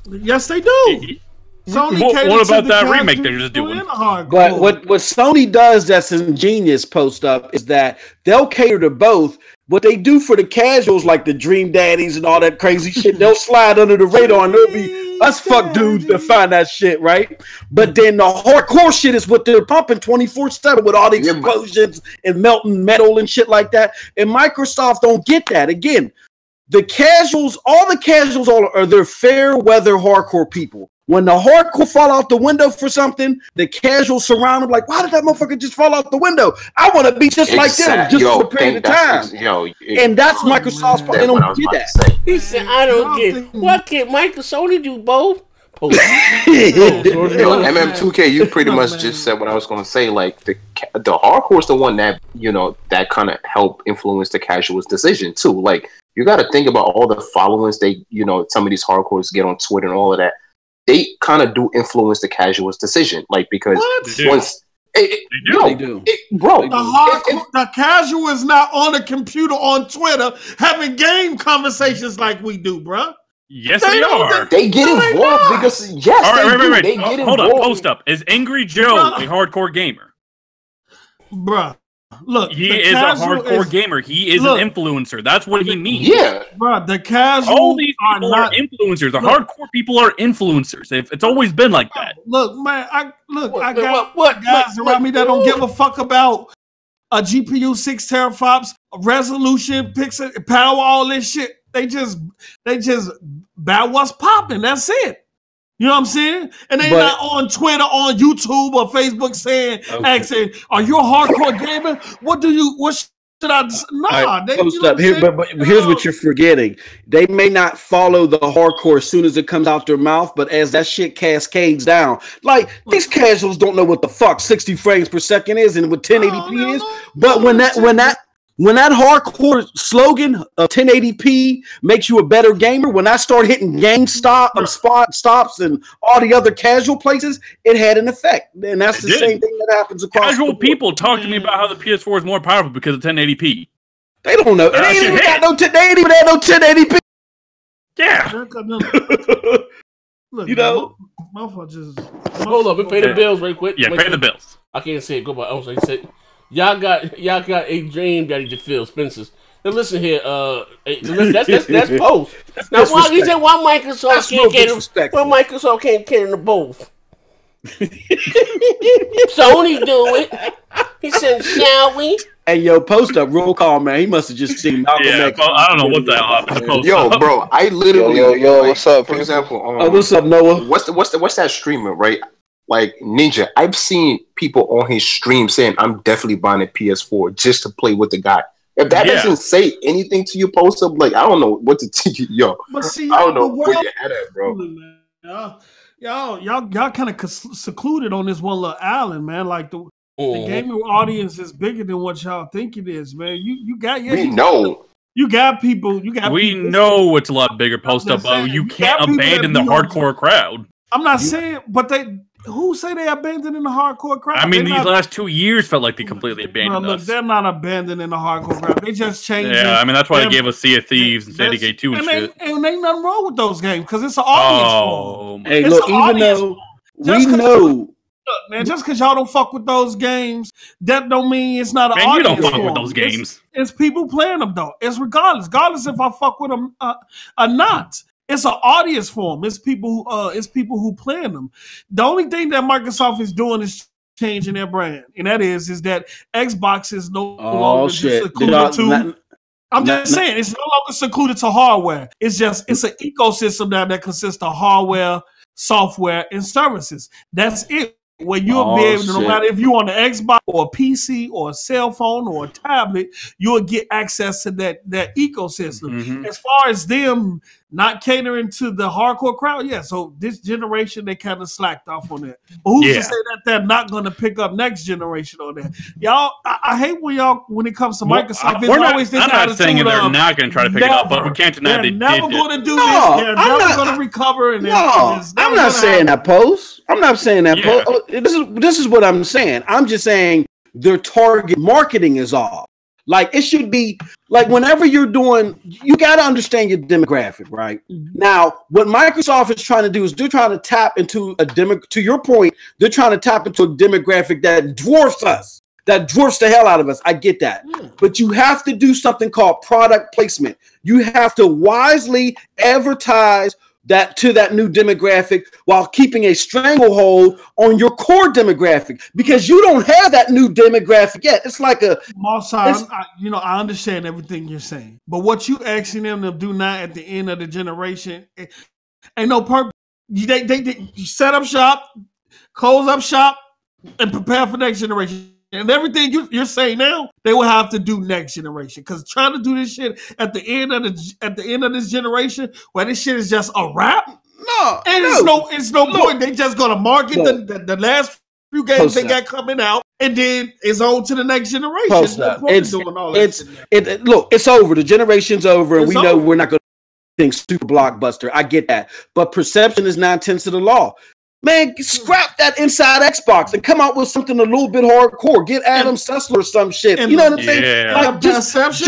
yes, they do. Sony what about that remake they're just doing? But what Sony does that's ingenious, post up, is that they'll cater to both. What they do for the casuals, like the Dream Daddies and all that crazy shit, they'll slide under the radar and there'll be us fuck dudes that find that shit, right? But then the hardcore shit is what they're pumping 24/7 with all the explosions and melting metal and shit like that. And Microsoft don't get that. Again, the casuals, all the casuals are they're fair weather hardcore people. When the hardcore fall out the window for something, the casuals surround them like, why did that motherfucker just fall out the window? I want to be just like them, just for a period of time. And that's Microsoft's part. They don't do that. He said, I don't get. Why can't Microsoft do both? MM2K, you pretty much just said what I was going to say. Like the hardcore is the one that that kind of help influence the casual's decision too. Like you got to think about all the followings they some of these hardcores get on Twitter and all of that. They kind of do influence the casual's decision, like because once they do, bro. The casual is not on a computer on Twitter having game conversations like we do, bro. Yes, they are. They get involved because they get involved. Hold on, post up. Is Angry Joe a hardcore gamer? Bruh. Look, he is a hardcore gamer. He is an influencer. That's what he means. Yeah, bro. The casual. All these people are influencers. The hardcore people are influencers. It's always been like that. Look, man. I got guys around me that don't give a fuck about a GPU 6 teraflops, resolution, pixel power, all this shit. They just buy what's popping. That's it. You know what I'm saying? And they not on Twitter, on YouTube, or Facebook asking, "Are you a hardcore gamer? What should I?" Nah, post up here. But here's what you're forgetting: they may not follow the hardcore as soon as it comes out their mouth, but as that shit cascades down, like these casuals don't know what the fuck 60 frames per second is and what 1080p is. But when that hardcore slogan of 1080p makes you a better gamer, when I start hitting stops and all the other casual places, it had an effect. And that's the same thing that happens across casual people talk to me about how the PS4 is more powerful because of 1080p. They don't know. They ain't even got no 1080, but they had no 1080p. Yeah. Look, just hold up, we pay the bills right quick. Yeah, pay the bills. I can't say it. Go by. I said. Y'all got a dream daddy to fill, Spencer's. Now listen here, that's both. Now why Microsoft can't get them? Why Microsoft can't get them both? Sony do it. He said, "Shall we?" Hey, yo, post up, roll call, man. He must have just seen Malcolm X. I don't know what the hell happened. Yo, bro, I literally what's up? For example, what's up, Noah? What's that streamer, right? Like Ninja, I've seen people on his stream saying, "I'm definitely buying a PS4 just to play with the guy." If that doesn't say anything to you, post up, like I don't know what to teach you, yo. But see, I don't know where you at, bro. Y'all kind of secluded on this one little island, man. Like the gaming audience is bigger than what y'all think it is, man. You got people. We know it's a lot bigger. Post up, you can't abandon the hardcore crowd. I'm not saying, but who say they abandoning the hardcore crowd? I mean, these last 2 years felt like they completely abandoned us. They're not abandoning the hardcore crowd. They just changed. Yeah, I mean, that's why they gave us Sea of Thieves and State of Gate 2 and shit. And ain't nothing wrong with those games because it's an audience for them. Hey, look, even though we know. Look, man, just because y'all don't fuck with those games, that don't mean it's not an audience. You don't fuck with those games. It's people playing them, though. It's regardless if I fuck with them or not. It's an audience for them. It's people who playing them. The only thing that Microsoft is doing is changing their brand, and that is that Xbox is no longer secluded to. I'm just saying it's no longer secluded to hardware. It's an ecosystem now that consists of hardware, software, and services. That's it. Where you'll be able to, no matter if you're on the Xbox or a PC or a cell phone or a tablet, you'll get access to that ecosystem. Mm-hmm. As far as them not catering to the hardcore crowd, so this generation, they kind of slacked off on that. But who's to say that they're not going to pick up next generation on that? Y'all, I hate when it comes to Microsoft, I'm not saying they're not going to try to pick it up, but we can't deny they're never going to do this. They're never going to recover. And I'm not saying that, Post. I'm not saying that, Post. This is what I'm saying. I'm just saying their target marketing is off. Like, it should be like whenever you're doing, you got to understand your demographic, right? Mm-hmm. Now, what Microsoft is trying to do is they're trying to tap into to your point, they're trying to tap into a demographic that dwarfs us, that dwarfs the hell out of us. I get that. But you have to do something called product placement. You have to wisely advertise that to that new demographic while keeping a stranglehold on your core demographic, because you don't have that new demographic yet. It's like a I understand everything you're saying, but what you asking them to do now at the end of the generation ain't no purpose. They set up shop, close up shop, and prepare for next generation. And everything you're saying now, they will have to do next generation. Because trying to do this shit at the end of this generation, where this shit is just a wrap, it's no point. They just gonna market the last few games they got coming out, and then it's on to the next generation. It's over. The generation's over, and we know we're not gonna do things super blockbuster. I get that, but perception is 9/10 of the law. Man, scrap that inside Xbox and come out with something a little bit hardcore. Get Adam Sessler or some shit. You know what I'm saying? Like, just change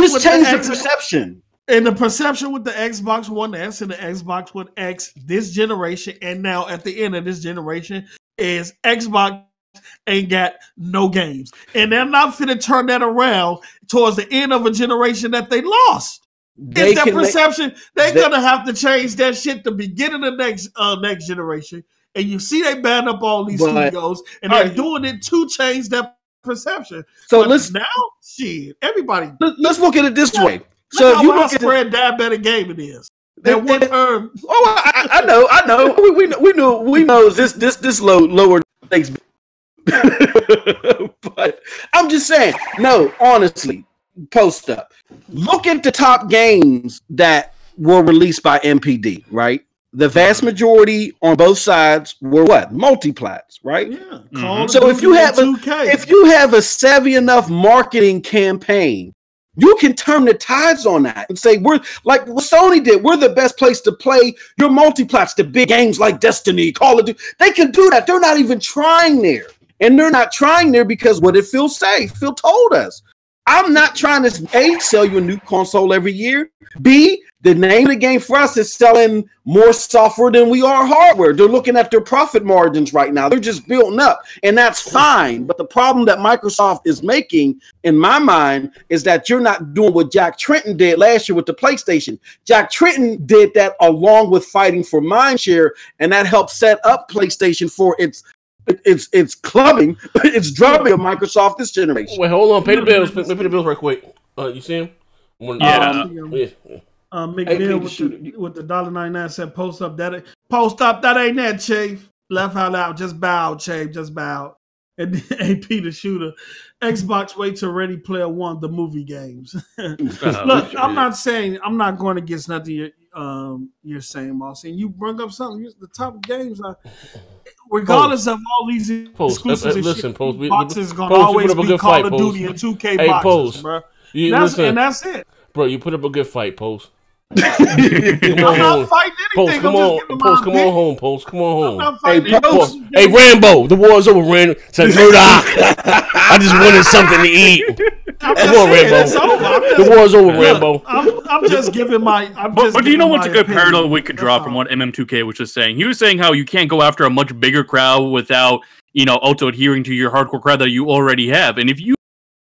the perception. And the perception with the Xbox One S and the Xbox One X this generation, and now at the end of this generation, is Xbox ain't got no games. And they're not finna turn that around towards the end of a generation that they lost. It's that perception. They're gonna have to change that shit to begin of the next generation. And you see they ban up all these studios, and they're doing it to change that perception. So let's everybody. Let's look at it this way. So if you look at spread diabetic game it is. That one term. I know. We know this lower things. But I'm just saying, no, honestly, Post up. Look at the top games that were released by MPD, right? The vast majority on both sides were what? Multiplats, right? Yeah. Mm-hmm. So if you have a savvy enough marketing campaign, you can turn the tides on that and say, we're like what Sony did. We're the best place to play your multiplats, the big games like Destiny, Call of Duty. They can do that. They're not even trying there. And they're not trying there because what it feels safe. Phil told us. I'm not trying to A, sell you a new console every year. B, the name of the game for us is selling more software than we are hardware. They're looking at their profit margins right now. They're just building up, and that's fine. But the problem that Microsoft is making, in my mind, is that you're not doing what Jack Tretton did last year with the PlayStation. Jack Tretton did that along with fighting for mindshare, and that helped set up PlayStation for its clubbing, it's drubbing of Microsoft this generation. Wait, hold on. Pay the bills. Pay the bills right quick. You see him? McNeil with the $1.99 said post up. That ain't that, Chief. Left out loud. Just bow, Chief. Just bow. And AP the shooter. Xbox wait till Ready Player One, the movie games. Look, I'm not going against nothing you're saying, Mossy. And you bring up something. The top games are, regardless of all these exclusives, boxes going to always be Call of Duty and 2K boxes, bro. And that's it. Bro, you put up a good fight, Post. I'm not fighting anything. Come on home, Post. Come on home. Hey, Rambo, the war's over, Rand. I just wanted something to eat. Come on, Rambo. The war's over, Rambo. I'm just giving my. But do you know what's a good parallel we could draw from what MM2K was just saying? He was saying how you can't go after a much bigger crowd without, also adhering to your hardcore crowd that you already have. And if you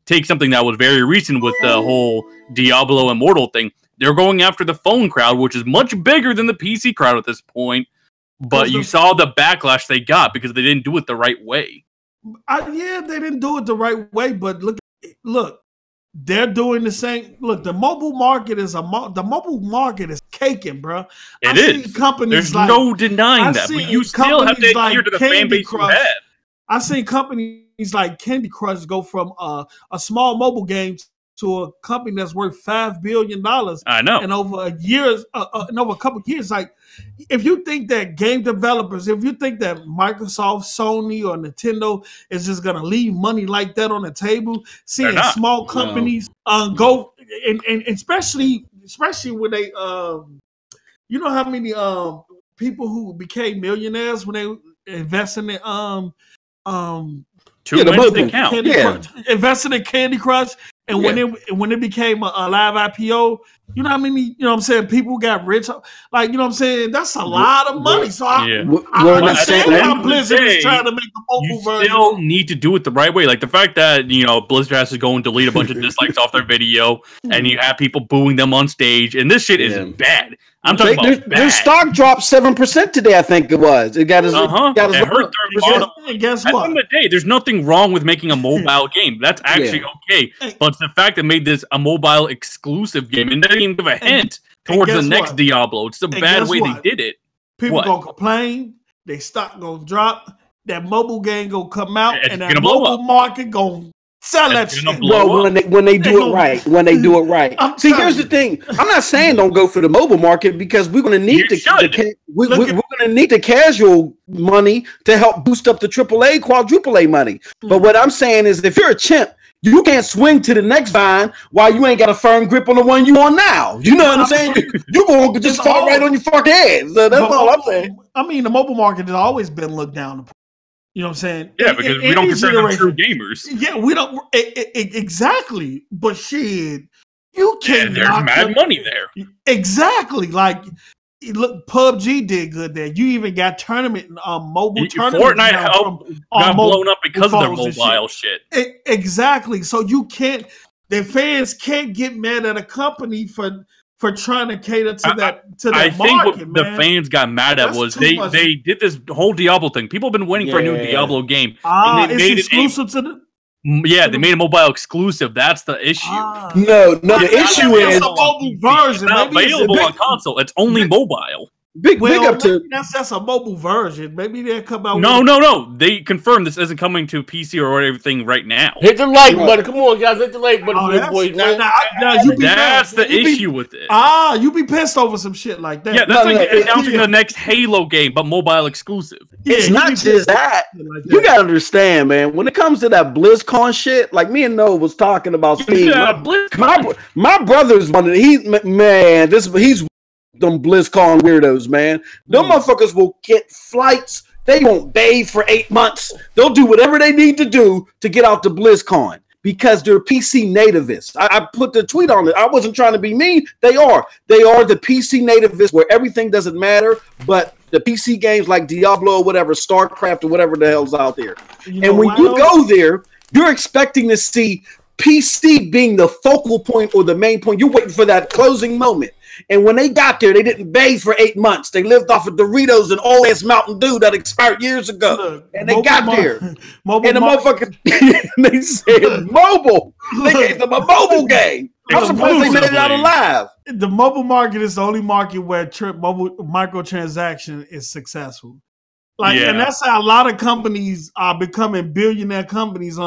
take something that was very recent with the whole Diablo Immortal thing, They're going after the phone crowd, which is much bigger than the PC crowd at this point. But you saw the backlash they got because they didn't do it the right way. Yeah, they didn't do it the right way. But look, they're doing the same. Look, the mobile market is caking, bro. It is. There's no denying that, but you still have to adhere to the fan base you have. I've seen companies like Candy Crush go from a small mobile game to a company that's worth $5 billion. I know. And over a couple of years, like, if you think that game developers, if you think that Microsoft, Sony, or Nintendo is just gonna leave money like that on the table, seeing small companies go and especially when they you know how many people who became millionaires when they invested in invested in Candy Crush. And when it became a live IPO, you know how many, you know what I'm saying, people got rich. Like, you know what I'm saying? That's a lot of money. So I understand how Blizzard is trying to make a mobile version. You still need to do it the right way. Like the fact that, you know, Blizzard has to go and delete a bunch of dislikes off their video and you have people booing them on stage. And this shit is bad. I'm talking about bad. Their stock dropped 7% today, I think it was. It got his, it hurt and guess what? At the end of the day, there's nothing wrong with making a mobile game. That's actually okay. But it's the fact that made this a mobile exclusive game and they didn't even give a hint towards the next Diablo. It's the bad way they did it. People gonna complain, their stock gonna drop, that mobile game gonna come out, and that mobile market gonna sell that shit. Well, when they do it right, See, here's the thing. I'm not saying don't go for the mobile market because we're going to need we're going to need the casual money to help boost up the AAA, quadruple A money. But what I'm saying is, if you're a chimp, you can't swing to the next vine while you ain't got a firm grip on the one you on now. You know what I'm saying? You're going to just fall right on your fucking head. So that's all I'm saying. I mean, the mobile market has always been looked down upon. You know what I'm saying? Yeah, because we don't consider them true gamers. Yeah, we don't exactly. But shit, you can't. There's mad money there. Exactly. Like, look, PUBG did good there. You even got tournament mobile tournaments. Fortnite got blown up because of their mobile shit. Exactly. So you can't. The fans can't get mad at a company for trying to cater to that market. I think what the fans got mad at was they did this whole Diablo thing. People have been waiting for a new Diablo game. It's exclusive to the. They made a mobile exclusive. That's the issue. No, the issue is a mobile version. It's not available on console. It's only mobile. Big up to that's a mobile version. Maybe they'll come out. No. They confirmed this isn't coming to PC or everything right now. Hit the like button. Come on, guys. Hit the like button for the boys, man. That's the issue with it. You be pissed over some shit like that. Yeah, that's like announcing the next Halo game, but mobile exclusive. It's not just that. You gotta understand, man. When it comes to that BlizzCon shit, like me and Noah was talking about Steve. My brother's one of he's them BlizzCon weirdos, man. Them motherfuckers will get flights. They won't bathe for 8 months. They'll do whatever they need to do to get out to BlizzCon because they're PC nativists. I put the tweet on it. I wasn't trying to be mean. They are. They are the PC nativists where everything doesn't matter, but the PC games like Diablo or whatever, StarCraft or whatever the hell's out there. And when you go there, you're expecting to see PC being the focal point or the main point. You're waiting for that closing moment. And when they got there, they didn't bathe for 8 months. They lived off of Doritos and all-ass Mountain Dew that expired years ago. And they got there. And the motherfuckers, they said mobile. They gave them a mobile game. I'm surprised they made it out alive. The mobile market is the only market where mobile microtransaction is successful. And that's how a lot of companies are becoming billionaire companies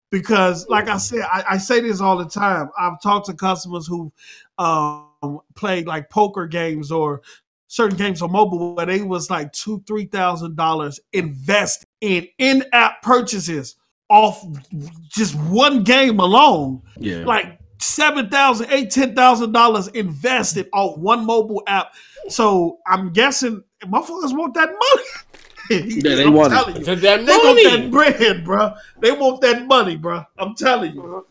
because, like I said, I say this all the time. I've talked to customers who played like poker games or certain games on mobile where they was like $2,000-$3,000 invested in in-app purchases off just one game alone. Yeah, like $7,000, $8,000, $10,000 invested on one mobile app. So I'm guessing motherfuckers want that money. Yeah, they want it. They want that bread, bro. They want that money, bro. I'm telling you.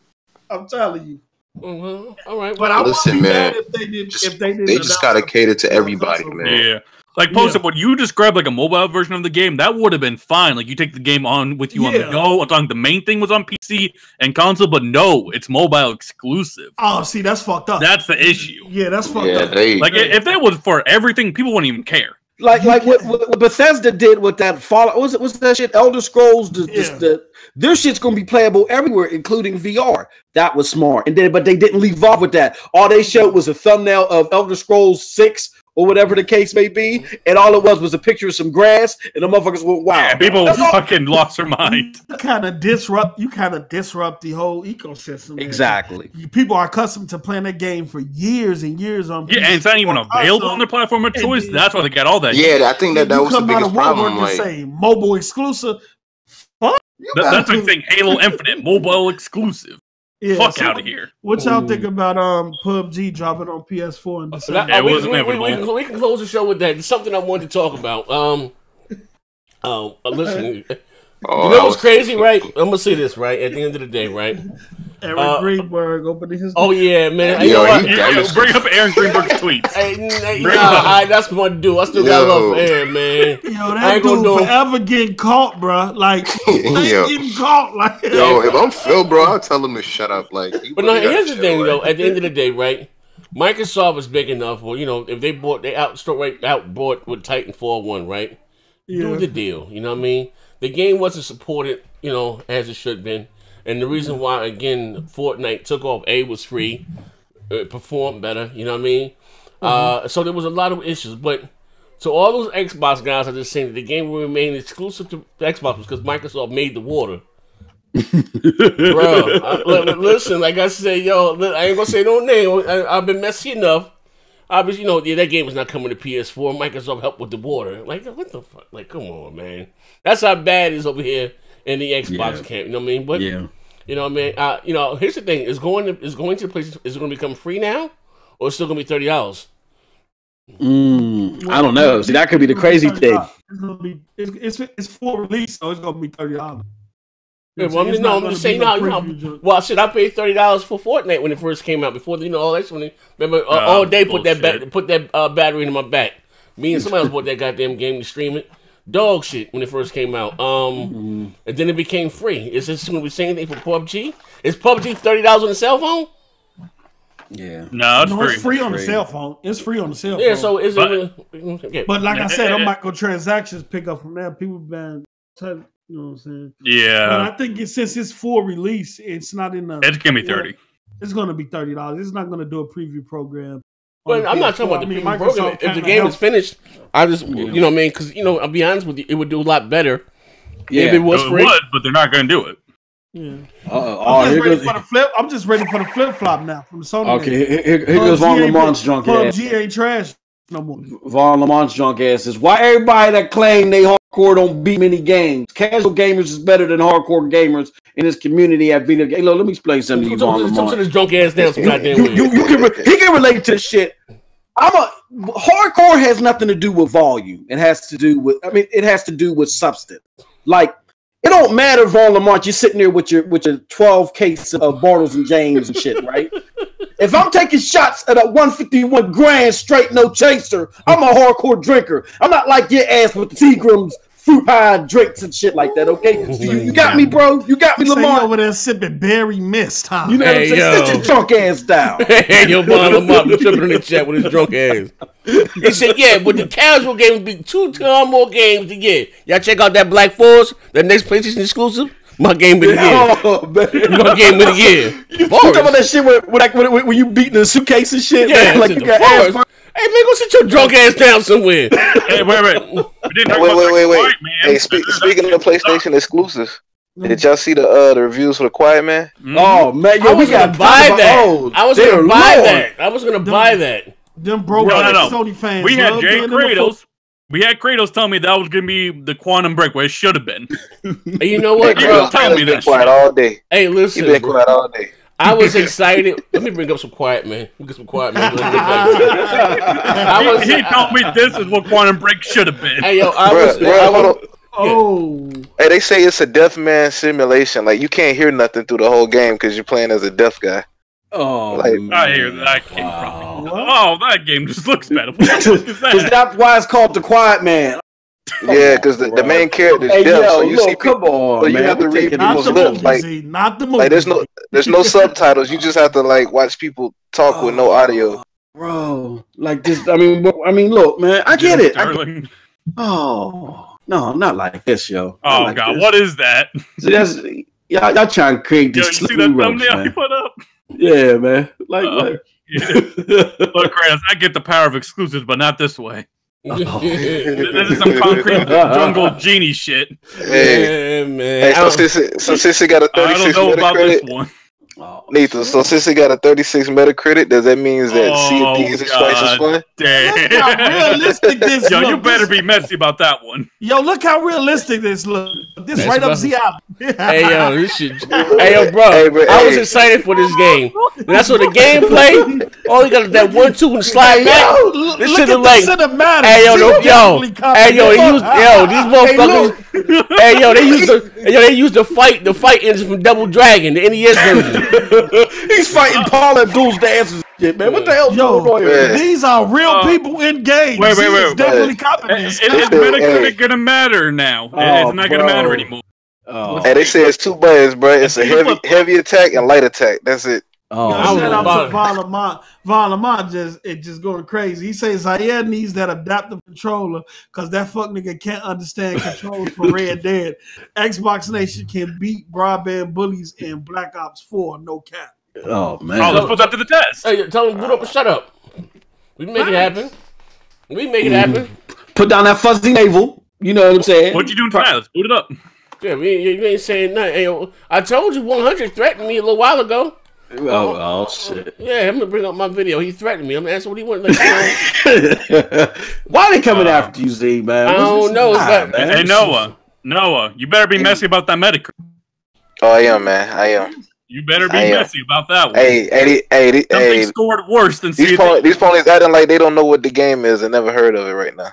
Mm-hmm. All right, but listen, man. They just gotta cater to everybody, man. Yeah. Like, Post-up, when you described like a mobile version of the game, that would have been fine. Like, you take the game on with you on the go. I'm talking the main thing was on PC and console, but no, it's mobile exclusive. Oh, see, that's fucked up. That's the issue. Yeah, that's fucked up. Like, if that was for everything, people wouldn't even care. Like what Bethesda did with that Fallout, what's that shit? Elder Scrolls, their shit's gonna be playable everywhere, including VR. That was smart. And then, but they didn't leave off with that. All they showed was a thumbnail of Elder Scrolls 6 or whatever the case may be, and all it was a picture of some grass, and the motherfuckers went, wow. Yeah, people fucking lost their mind. You kind of disrupt the whole ecosystem. Exactly. People are accustomed to playing that game for years and years on PC. Yeah, and it's not even available on their platform of choice. That's why they got all that. Yeah, I think that was the biggest problem. Like, say mobile exclusive. That's like saying Halo Infinite, mobile exclusive. Yeah, Fuck out of here. What y'all think about PUBG dropping on PS4 in December? We can close the show with that. It's something I wanted to talk about. Listen, you know what's crazy, right? I'm gonna say this, right? At the end of the day, right? Aaron Greenberg opening his. Oh yeah, man. Bring up Aaron Greenberg's tweets. That's what I'm gonna do. I still got love for Aaron, man. Yo, that dude forever getting caught, bro. Like, getting caught. Like, if I'm Phil, bro, I'll tell him to shut up. Like, but no, here's the thing, though. At the end of the day, right? Microsoft is big enough. Well, if they outbought with Titanfall 1, right? Yeah. Do the deal. You know what I mean? The game wasn't supported, as it should have been. And the reason why, again, Fortnite took off, was free, it performed better, you know what I mean? So there was a lot of issues. But so all those Xbox guys are just saying that the game will remain exclusive to Xbox because Microsoft made the water. Bro, listen, like I said, I ain't gonna say no name. I've been messy enough. Obviously, that game is not coming to PS4. Microsoft helped with the water. Like, what the fuck? Like, come on, man. That's how bad it is over here in the Xbox camp. You know what I mean? But you know what I mean? Here's the thing: is going to the place? Is it going to become free now, or it's still going to be $30? I don't know. See, that could be the crazy thing. It's full release, so it's going to be $30. Yeah, well, I'm just saying. Well, shit, I paid $30 for Fortnite when it first came out. Before all that, remember, all day put that battery in my back. Me and somebody else bought that goddamn game to stream it. Dog shit when it first came out. And then it became free. Is this going to be the same thing for PUBG? Is PUBG $30 on the cell phone? Yeah. No, it's free on the cell phone. It's free on the cell phone. Yeah, so is it? But like I said, on microtransactions pick up from there. People been, you know what I'm saying? Yeah. But I think since it's full release, it's not in the. It's gonna be $30. It's gonna be $30. It's not gonna do a preview program. Well, I'm not talking about the preview program. If the game is finished, I just you know what I mean? Because I'll be honest with you, it would do a lot better. Yeah, if it was free. Would, but they're not gonna do it. Yeah. I'm just ready for the flip flop now from Sony. Okay, here goes Von Lamont's drunk ass. PUBG ain't trash no more. Von Lamont's drunk ass says, "Why everybody that claim they hardcore don't beat many games? Casual gamers is better than hardcore gamers in this community at video games." Hey, look, let me explain something to you, Von Lamont. Some of this drunk ass down some goddamn way. He can relate to this shit. Hardcore has nothing to do with volume. It has to do with substance. Like, it don't matter, Von Lamont, you're sitting there with your 12 case of Bartles and James and shit, right? If I'm taking shots at a 151 grand straight no chaser, I'm a hardcore drinker. I'm not like your ass with the Seagram's fruit pie drinks and shit like that, okay? You got me, bro? You got me, Lamont? Over there sipping berry mist, huh? You know what I'm saying? Sit your drunk ass down. Hey, yo, Von Lamont was tripping in the chat with his drunk ass. He said, yeah, but the casual games be 2 times more games to get. Y'all check out that Black Force, the next PlayStation exclusive. My game of the year. Oh, man. My game of the year. You talking about that shit when you beating the suitcase and shit? Yeah, like you got ass. Hey, man, go sit your drunk ass down somewhere. Hey, wait. Wait. Hey, speaking of the PlayStation exclusives, did y'all see the reviews for the Quiet Man? Oh, man. Yo, we got to buy that. I was going to buy that. Them broke Sony fans. We had Jay Kratos. We had Kratos tell me that was going to be the Quantum Break, where it should have been. Hey, you know what, bro? Tell me that quiet all day. Hey, listen. You've been quiet all day. I was excited. Let me bring up some Quiet Man. Let me get some Quiet Man. He told me this is what Quantum Break should have been. Hey, yo, Hey, they say it's a deaf man simulation. Like, you can't hear nothing through the whole game because you're playing as a deaf guy. Oh, like, I hear that. I can't Oh, that game just looks better. What the fuck is that? Is that why it's called The Quiet Man? Yeah, because the main character is Hey, deaf, yo, so you see come on, so you man. have to We're read taking Not people's the lips. movie, Z. Not the movie. Like there's no subtitles. You just have to like watch people talk with no audio. Bro, like this. I mean, look, man. I get it. Sterling. Oh no, not like this, yo. Not Oh like god, this. what is that? See, that's y'all trying to create Yo, this. you see that slippery thumbnail ropes, you man. put up? Yeah, man. Like, Yeah. Look, Kratos, I get the power of exclusives, but not this way. This is some concrete jungle genie shit. Hey, Yeah, man. hey, so since it got a I don't 36 know about this Metacritic, one. Nathan. So since it got a 36 Metacritic, does that mean that Sea of Thieves is twice as fun? Look how Damn. realistic this Yo, look. you better be messy about that one. Yo, look how realistic this look. This That's right up about- the alley. Hey yo, this shit. Hey yo, bro. Hey, bro, I was hey. excited for this game. And that's what the gameplay. All you got is that 1-2 and slide back. Yo, This look shit at look the like. cinematic. Hey yo, Z definitely copied they it. used these motherfuckers. Hey yo, they used the fight engine from Double Dragon, the NES version. He's fighting Paul Abdul's dances and shit, man. What the hell's Yo, going on here? man. these are real people in games. Wait, Z is wait. definitely copying this. Is Metacritic gonna matter now? It's not gonna matter anymore. Oh, Hey, they say it's two buttons, bro. It's a heavy attack and light attack. That's it. Yo, I was shout out about to Valamont just going crazy. He says Zaire needs that adaptive controller because that fuck nigga can't understand controls for Red Dead. Xbox Nation can beat broadband bullies in Black Ops 4, no cap. oh man. Oh, let's put that to the test. Hey, tell him boot up and shut up. We make it happen. We make it happen. Put down that fuzzy navel. You know what I'm saying? What you doing tonight? Let's boot it up. Yeah, you ain't saying nothing. Hey, yo, I told you 100 threatened me a little while ago. Oh shit. Yeah, I'm gonna bring up my video. He threatened me. I'm gonna ask what he wanted. Like, Why they coming after you, Z, man? I don't know. But, Hey, Noah, you better be messy about that Metacritic. Oh, I am, man. I am. You better be I am. messy about that one. Hey, Something scored worse than these ponies acting like they don't know what the game is and never heard of it right now.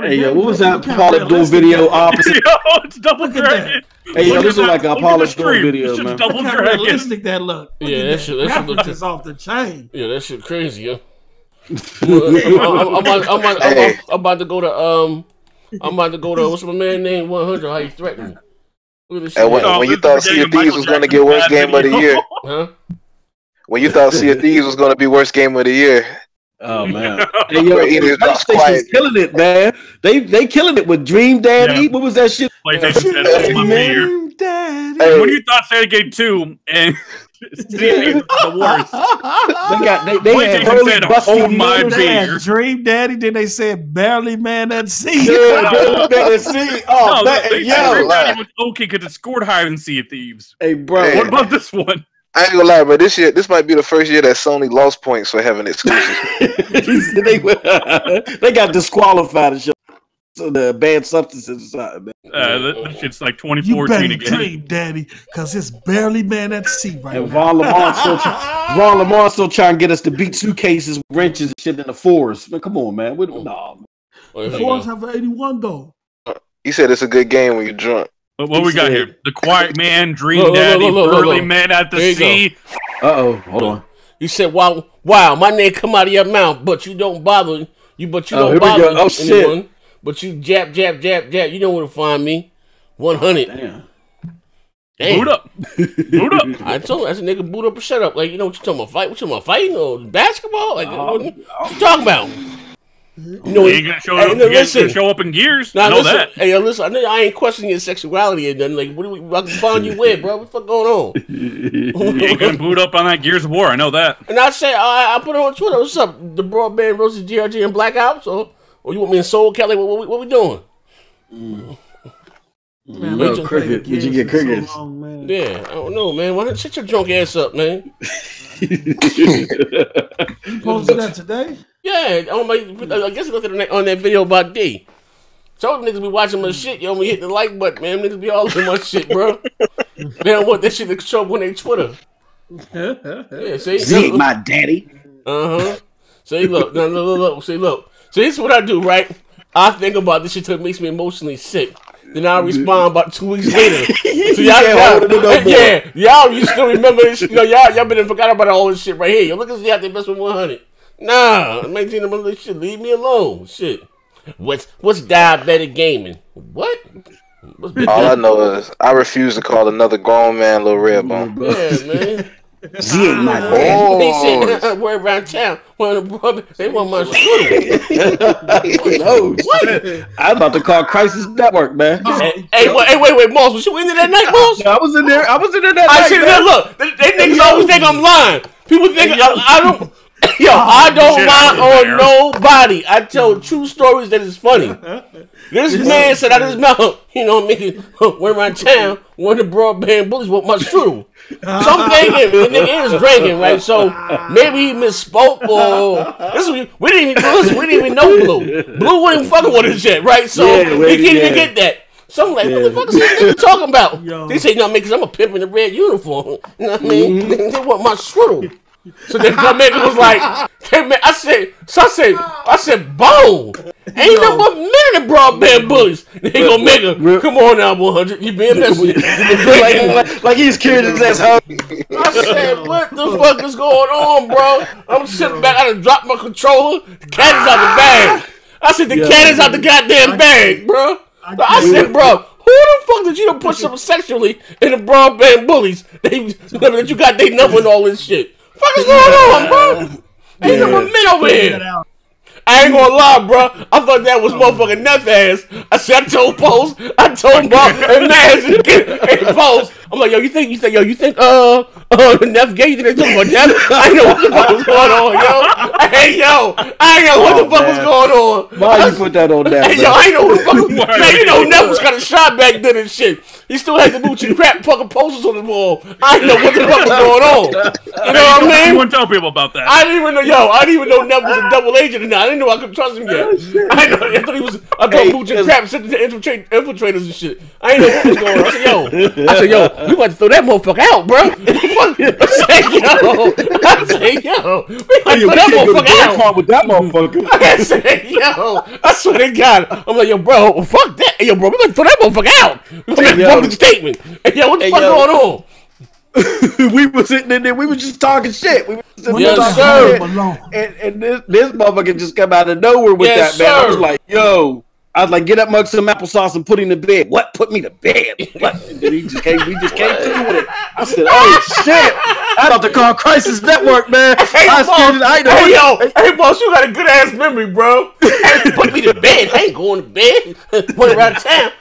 Hey, yo, what was that Paul Abdul video opposite? Yo, it's double Look at dragon. Hey, yo, this is like a Look at Paul the Abdul stream. video, It's just man. double Look how dragon. realistic that look. Look Yeah, at that shit look- graphics is off the chain. yeah, that shit crazy, yo. I'm about to go to what's my man name 100? How you threatened me? Look at this shit. And here. when you thought Sea of Thieves was going to get worst game of the year, Huh? when you thought Sea of Thieves was going to be worst game of the year, Oh man. Hey, yo, It is not PlayStation's quiet. killing it, man. They killing it with Dream Daddy. Yeah. What was that shit? PlayStation said it's my year. Dream Daddy. Hey, When you thought Stargate 2 and Steam was the worst, They had PlayStation Hurley said, busting "Hold my numbers. They had beer." Dream Daddy, then they said barely man at sea. Yeah, better see. Oh, no, man, they yo. said Dream was okay because it scored higher than Sea of Thieves. Hey, bro. Hey. What about this one? I ain't gonna lie, but this might be the first year that Sony lost points for having exclusives. they got disqualified and shit. So the banned substances or something, man. That shit's like You 2014 better again. Dream Daddy, because it's barely man at sea right And now. Ron Lamar still trying to get us to beat suitcases with wrenches and shit in the forest. Man, come on, man. No. The Force have an 81 though. He said it's a good game when you're drunk. What we got here? The Quiet Man, Dream Look, Daddy, look, Burly look. Man at There the you Sea. Hold on. You said, "Wow, my name come out of your mouth, but you don't bother you, but you Oh, don't here we bother go. Oh, shit. anyone. But you jab. You know where to find me. 100. Damn. Damn. Boot up. Boot up. I told him, I said, nigga, boot up and shut up. Like, you know what you talking about? Fight? What you talking about? Fighting or basketball? Like, what you talking about? You know, You ain't gonna show hey, up, no, you ain't listen. gonna show up in gears. Now I know listen, that. hey, yo, listen. I ain't questioning your sexuality and nothing. Like, what do I can find you with, bro? What the fuck going on? You ain't gonna boot up on that Gears of War. I know that. And I say, I put it on Twitter. What's up? The broadband versus GRG and Black Ops, or you want me in Soul Kelly? What we doing? Man, No, I just cricket. played Did you games get for so crickets? long, man. Yeah, I don't know, man. Why don't shut your drunk ass up, man? You posted that today? Yeah, I guess look at on that video about D. Told them niggas be watching my shit, yo. Me hit the like button, man. Niggas be all in my shit, bro. They don't want that shit to show up on their Twitter. Yeah, see? Z ain't my daddy. Uh-huh. See, look. No, look. See, look. So this is what I do, right? I think about this shit till it makes me emotionally sick. Then I respond about 2 weeks later. So y'all, you still remember this? You know, y'all been and forgot about all this shit right here. Yo, look at Z out there best with 100. Nah, maintain the mother shit. Leave me alone. Shit. What's diabetic gaming? What? All I know is I refuse to call another grown man Lil Redbone. Yeah, man. Z ain't my man. Oh, They said we're around town. They want my shooter. What? I'm about to call Crisis Network, man. Hey, wait, Moss, was you in there that night, Moss? I was in there that I night. see that. Look, they niggas always think I'm lying. People think I don't. Yo, I don't lie on nobody. I tell true stories that is funny. This man said out of his mouth, you know what I mean? We're around town, one of the broadband bullies want my strudel. So I'm thinking the nigga is drinking, right? So maybe he misspoke or we didn't even know Blue. Blue wasn't even fucking with his shit, right? So he can't even get that. So I'm like, what the fuck is this nigga talking about? Yo. They say, no, man, because I'm a pimp in a red uniform. You know what I mean? They want my strudel. So then my nigga was like, hey man, I said, Bone. Ain't no but men in broadband bullies. They gonna make a, come on now, 100. You being messy. like he's carrying his ass home. I said, what the fuck is going on, bro? I'm sitting back, I done dropped my controller. The cat is out the bag. I said, the cat is out the goddamn bag, bro. I said, bro, who the fuck did you done push up sexually in the broadband bullies? That you got their number and all this shit. Fuck is going on, bro? Ain't no men over here. I ain't gonna lie, bro. I thought that was motherfucking Neff ass. I said, I told Post, Bob and Maz and Post. I'm like, yo, you think, the Neff gay? You think they talking about Neff? I ain't know what the fuck was going on, yo. Hey, yo, I ain't know what the fuck was going on. Why you put that on that? Hey, yo, I ain't know what the fuck was going on. Man, you know, Neff was kind of shy back then and shit. He still had the Moochie crap fucking posters on the wall. I didn't know what the fuck was going on. You know what I mean? You wouldn't tell people about that. I didn't even know Neff was a double agent or not. I didn't know I could trust him yet. I thought Moochie crap sent to infiltrators and shit. I didn't know what was going on. I said, yo, we about to throw that motherfucker out, bro. I said, yo, we about to throw that motherfucker out. With that motherfucker. I said, yo, I swear to God. I'm like, yo, bro, fuck that. Hey, yo, bro, we about to throw that motherfucker out. We make a public statement. Hey, yo, what the fuck going on? We was sitting in there. We was just talking shit. We was sitting Yes, there talking sir. shit. And this motherfucker just come out of nowhere with Yes, that, man. I was sir. like, yo. I was like, get up, mug some applesauce and put him to bed. What? Put me to bed? What? And then we just came through with it. I said, oh shit! I about to call Crisis Network, man. Hey, boss, you got a good ass memory, bro. Hey, put me to bed. I ain't going to bed. Went around town.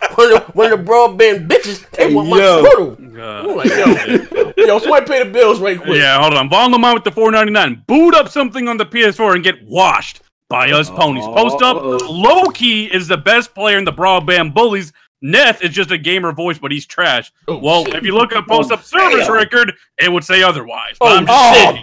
One of the broadband bitches. They want my strudel. I'm like, yo, somebody pay the bills right quick. Yeah, hold on. Vongo with the $4.99. Boot up something on the PS4 and get washed by us ponies. Post up. Low-key is the best player in the broadband bullies. Neth is just a gamer voice, but he's trash. If you look at Post Up service record, it would say otherwise. But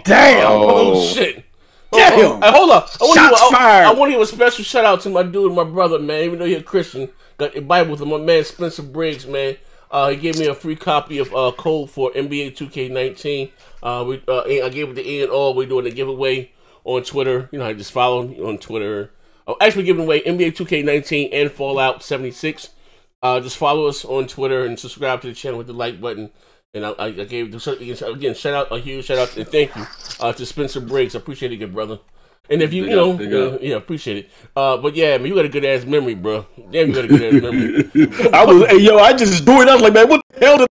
damn! Oh shit! Damn! Hold up! I Shots want to give a special shout out to my dude, my brother, man. Even though he's a Christian, got the Bible with him. My man Spencer Briggs, man. He gave me a free copy of code for NBA 2K19. I gave it to Ian. We're doing a giveaway on Twitter. You know, I just follow him on Twitter. Actually giving away NBA 2K19 and Fallout 76. Just follow us on Twitter and subscribe to the channel with the like button. And I gave again a huge shout out and thank you to Spencer Briggs. I appreciate it, good brother. And if you appreciate it. But yeah, man, you got a good ass memory, bro. Damn, you got a good ass memory. I just doing that. I was like, man, what the hell?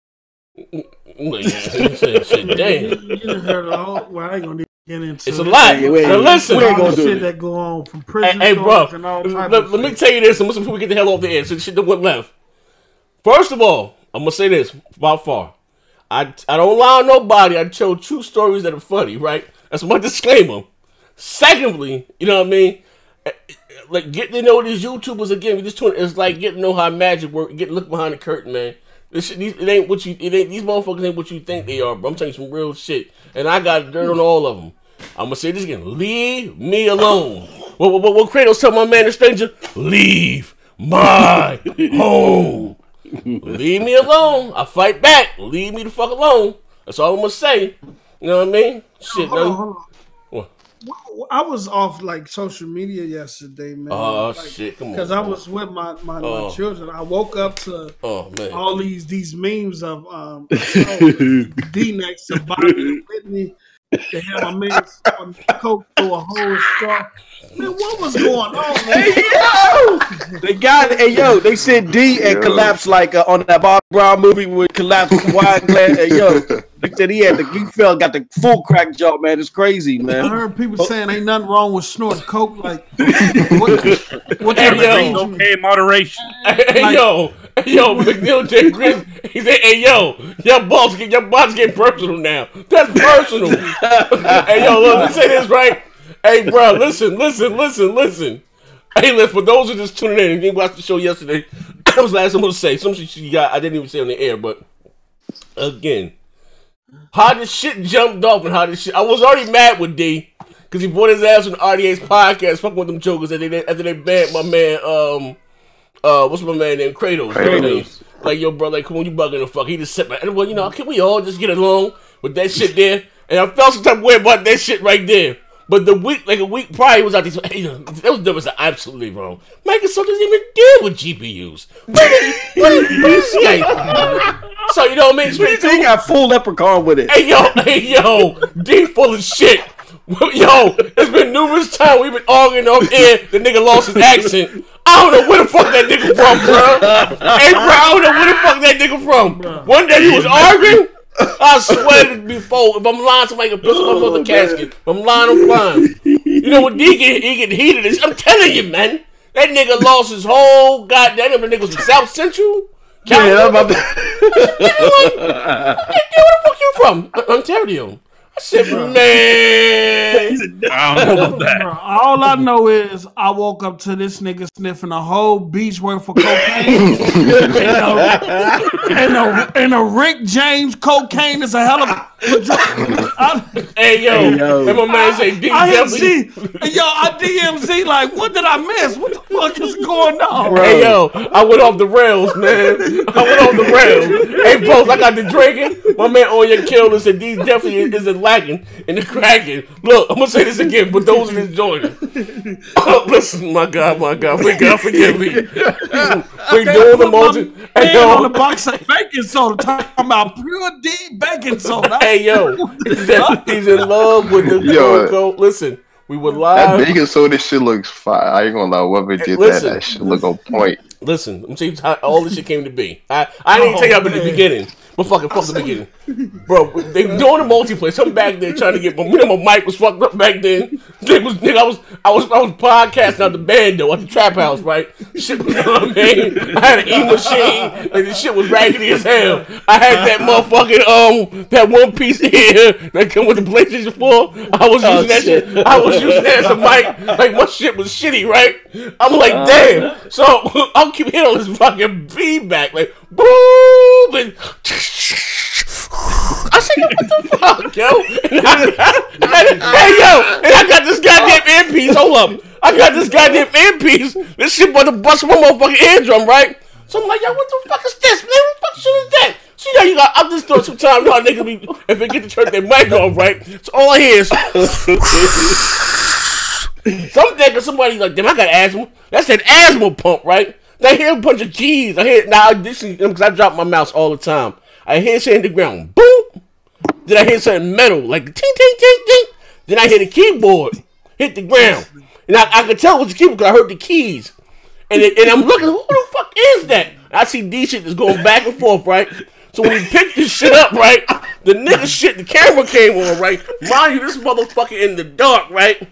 Damn. You done heard it all. Well, I ain't gonna get into it's a lot. Now listen, we ain't gonna do shit that go on from prison. Hey, bro, and all let me tell you this, and before we get the hell off the air, so the shit that went left. First of all, I'm gonna say this about far. I don't lie on nobody. I tell true stories that are funny, right? That's my disclaimer. Secondly, you know what I mean? Like getting to know these YouTubers again. It's like getting to know how magic works. Look behind the curtain, man. These motherfuckers ain't what you think they are, bro. I'm telling you some real shit, and I got dirt on all of them. I'm gonna say this again: leave me alone. What Kratos tell my man, the stranger? Leave my home. Leave me alone. I fight back. Leave me the fuck alone. That's all I'm gonna say. You know what I mean? Shit, hold on. What? I was off like social media yesterday, man. Oh shit! Come on. Because I was with my children. I woke up to all these memes of D-Nex and Bobby and Whitney They had my man on coke through a whole straw. Man, what was going on, man? Hey, yo! They got it. Hey, yo, they said D and collapsed like on that Bob Brown movie with collapsed wine glass. Hey, yo, they said he got the full crack jaw, man. It's crazy, man. I heard people saying ain't nothing wrong with snorting coke. Like, what everything's okay in moderation. Hey, yo, McNeil J. Chris, he said, hey, yo, your boss getting personal now. That's personal. Hey, yo, look, let me say this, right? Hey, bro, listen. Hey, listen, for those who just tuning in and didn't watch the show yesterday, that was the last thing I'm going to say. Some shit she got, I didn't even say on the air, but again, how this shit jumped off and how this shit, I was already mad with D, because he brought his ass on RDA's podcast, fucking with them jokers after they banned my man, what's my man named? Kratos. Like, yo, bro, like, come on, you bugging the fuck. He just said, well, you know, can we all just get along with that shit there? And I felt some type of way about that shit right there. But a week prior, he was out there. Hey, those numbers are absolutely wrong. Microsoft doesn't even deal with GPUs. So, you know what I mean? He got full leprechaun with it. Hey, yo, D full of shit. Yo, it's been numerous times we've been arguing off air. The nigga lost his accent. I don't know where the fuck that nigga from, bro. Hey, bro, I don't know where the fuck that nigga from. One day he was arguing. I swear to be full. If I'm lying, somebody can piss my mother casket. If I'm lying, I'm flying. You know what? He get heated. I'm telling you, man. That nigga lost his whole goddamn. That nigga was from South Central. Yeah, I'm about to. Where the fuck you from? Ontario. I said, man. I don't know about that. All I know is I woke up to this nigga sniffing a whole beach worth of cocaine. and a Rick James cocaine is a hell of a Hey, yo. And my man say I DMZ like, what did I miss? What the fuck is going on? Hey, yo, I went off the rails, man. Hey, bros, I got the drinking. My man on your killer said these definitely isn't lacking in the cracking. Look, I'm gonna say this again for those who joining. Listen, my God, may God forgive me. We doing the most. Hey, yo, on the box of baking soda, talking about pure D baking soda. Hey, yo, he's in love with the cocoa. Listen, we were live. That baking soda shit looks fire. I ain't gonna lie, whoever did that shit look on point. Listen, I'm telling you how all this shit came to be. I didn't even take it up in the beginning. But fuck the beginning. Bro, they doing the multiplayer. Something back there trying to get my mic was fucked up back then. I was podcasting out the band though, at the trap house, right? Shit, you know what I mean? I had an e-machine, and the shit was raggedy as hell. I had that motherfucking that one piece here that come with the PlayStation 4. I was using that shit. I was using that as a mic. Like my shit was shitty, right? I'm like, damn. So I'll keep hitting on this fucking feedback, like boom and I said, what the fuck, yo? And I got this goddamn earpiece. Hold up. I got this goddamn earpiece. This shit about to bust my motherfucking eardrum, right? So I'm like, yo, what the fuck is this, man? What the fuck shit is that? So you know, I'm just doing sometimes y'all niggas be, if they get to turn their mic off, right? So all I hear is so I'm thinking somebody like, damn, I got asthma. That's an asthma pump, right? I hear a bunch of keys. I hear now this is because I drop my mouse all the time. I hear shit in the ground, boom. Then I hear something metal, like ting ting ting ting. Then I hear the keyboard hit the ground, and I could tell it was the keyboard because I heard the keys. And I'm looking, who the fuck is that? And I see these shit that's going back and forth, right? So when he picked this shit up, right, the nigga shit, the camera came on, right? Mind you, this motherfucker in the dark, right?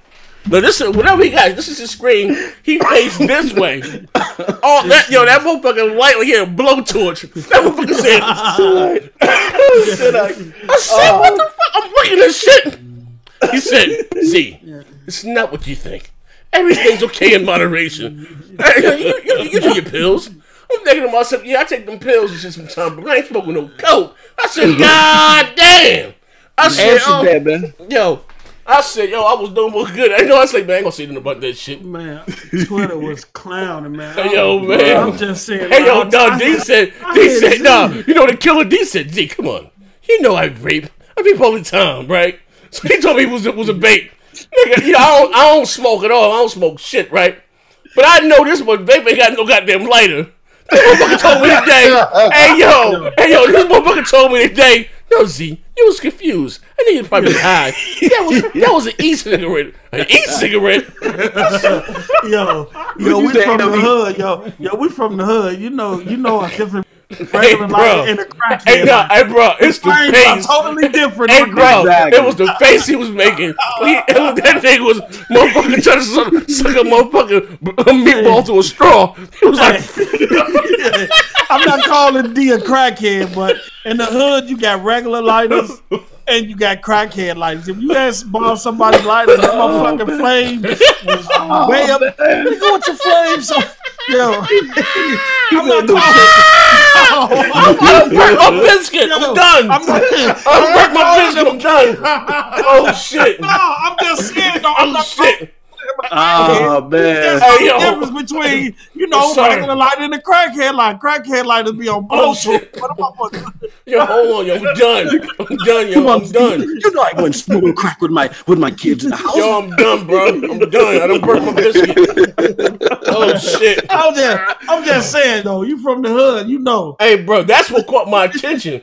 But this is whatever he got. This is his screen. He faced this way. Oh, that motherfucker light like he had a blowtorch. That motherfucker said, I said, what the fuck? I'm looking at shit. He said, Z, it's not what you think. Everything's okay in moderation. You do your pills. I'm thinking to myself, yeah, I take them pills and shit sometimes, but I ain't smoking no coke. I said, God damn. I said, yo, I was doing more good. I know I said, man, I ain't gonna say nothing about that shit. Man, Twitter was clowning, man. Hey, yo, man. I'm just saying. Hey, yo, no, D said, no. You know the killer D said, Z, come on. You know I rape all the time, right? So he told me it was a bait. Nigga, you know, I don't smoke at all. I don't smoke shit, right? But I know this one vape ain't got no goddamn lighter. This motherfucker told me today, hey, yo, this motherfucker told me today, no, Z, You was confused. I think you probably high. That was an e-cigarette. An e-cigarette? yo, we from the hood. Yo, we from the hood. You know a different regular light and a crackhead. Hey, bro, it's the face. Totally different. Hey, bro, it was the face he was making. That nigga was motherfucking trying to suck a motherfucking meatball to a straw. He was like, I'm not calling D a crackhead, but in the hood, you got regular lighters and you got crackhead lighters. If you ask borrow somebody's lighter, that motherfucking flame was way up. Nigga, what your flames? Yo, I'm not I'm break my biscuit. I'm done. I'm break my biscuit. I'm done. Oh shit. No, I'm just saying. No, I'm not. Shit. Oh man! There's no difference between regular light and the crackhead light. Crackhead lighters be on bullshit. Yo, hold on, yo, I'm done, yo, I'm done. You know I wouldn't smoke crack with my kids in the house. Yo, I'm done, bro. I'm done. I done burnt my biscuit. Oh shit! I'm just saying though. You from the hood, you know. Hey, bro, that's what caught my attention. And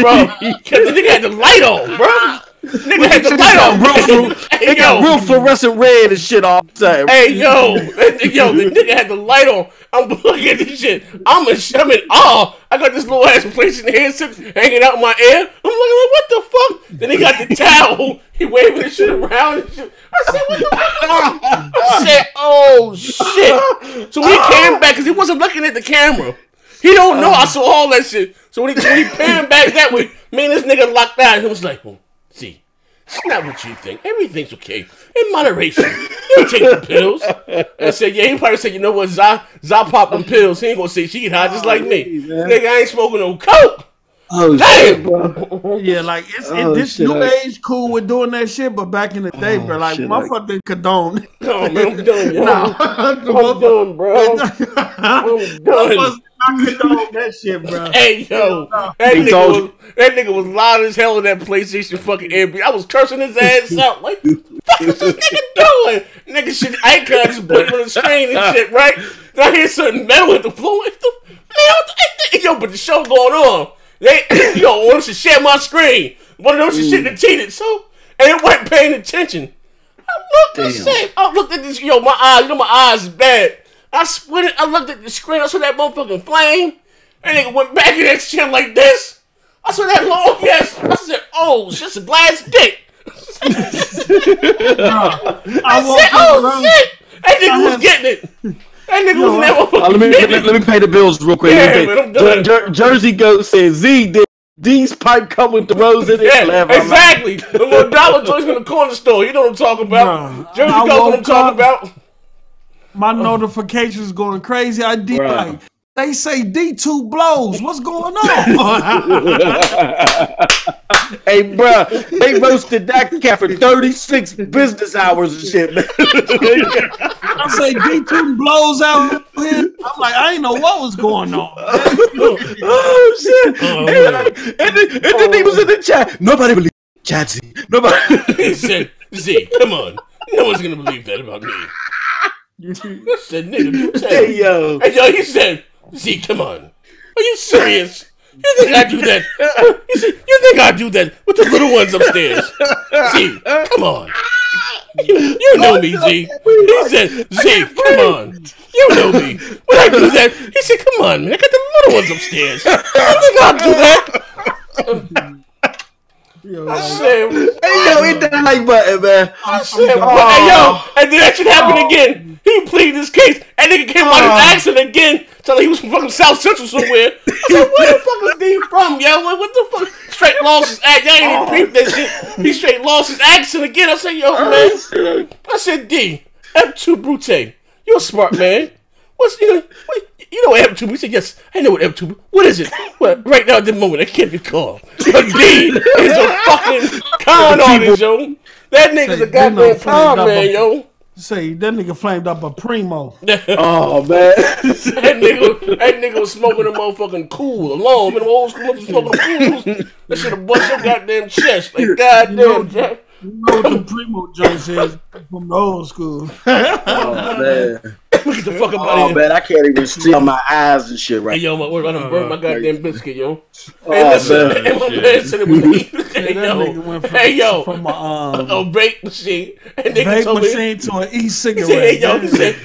bro, cause the nigga had the light on, bro. Nigga had the light on, bro. They got real fluorescent red and shit all the time. Hey, yo, the nigga had the light on. I'm looking at this shit. I'm in awe. I got this little ass PlayStation headset hanging out in my ear. I'm looking like, what the fuck? Then he got the towel. He waving the shit around and shit. I said, what the fuck? I said, oh shit. So when he came back, because he wasn't looking at the camera. He don't know I saw all that shit. So when he panned back that way, me and this nigga locked out. He was like, see, it's not what you think. Everything's okay. In moderation. You take the pills. And I said, yeah, he probably said, you know what, Za popped them pills. He ain't gonna say she get high just like me. Nigga, I ain't smoking no coke. Oh, damn, shit, bro. Yeah, like this new age cool with doing that shit, but back in the day, bro, like motherfucker didn't condone. No, man, I'm done, yo. I'm done, bro. I'm done. I condone that shit, bro. Hey, yo, that nigga was loud as hell in that PlayStation fucking Airbnb. I was cursing his ass out. Like, what the fuck is this nigga doing? Nigga shit, icons blinking on the screen and shit, right? Then I hear something metal hit the floor. What the yo, but the show going on. They, one of them should share my screen. One of them should shit the cheated. So, and it wasn't paying attention. I looked at this, my eyes, my eyes is bad. I squinted, I looked at the screen, I saw that motherfucking flame. And nigga went back in that shit like this. I saw that long ass. I said, oh, it's just a glass dick. I said, oh shit. That nigga was getting it. That nigga was in that motherfucking let me pay the bills real quick. Yeah, man, I'm done. Jersey Goat says, Z, these pipe come with the rose in it. Yeah, exactly. The little dollar joints in the corner store. You know what I'm talking about. Jersey Goat, what I'm talking about. My notifications going crazy. I did like they say D2 blows. What's going on? Hey, bro, they roasted that cat for 36 business hours and shit, man. I say D2 blows out here. I'm like, I ain't know what was going on. Oh shit! And then he was in the chat. Nobody believes chat Z. Nobody. He said, Z, come on. No one's gonna believe that about me. I said, nigga, you tell Hey yo, he said, Z, come on. Are you serious? You think I do that? He said, you think I do that with the little ones upstairs? Z, come on. You know me, Z. He said, Z, come on. You know me. When I do that, he said, come on, man. I got the little ones upstairs. You think I'll do that? I said, hey yo, hit that like button, man. I said, hey yo, and then that should happen again. He pleaded his case, and nigga came out of his accent again, telling he was from fucking South Central somewhere. I said, where the fuck is D from, yo? Like, what the fuck? Straight lost his accent. Y'all ain't even peeped that shit. He straight lost his accent again. I said, yo, man. I said, D, M2 Brute, you're a smart man. You know what M2? He said, yes, I know what M2. What is it? Well, right now at the moment, I can't recall. But D is a fucking con artist, yo. That nigga's a goddamn con man, yo. Say that nigga flamed up a primo. Oh man, that nigga was smoking a motherfucking cool alone. Man, old school smoking cools. That should have bust your goddamn chest. Like goddamn, Jack. You know what the primo joint is from the old school. Oh man. Get the fuck up out of here. Man, I can't even see on my eyes and shit right. Hey yo, I done burnt my goddamn biscuit, yo. Oh, Hey, listen, my man said it was Hey, that nigga went from a vape machine, and vape machine to an e-cigarette.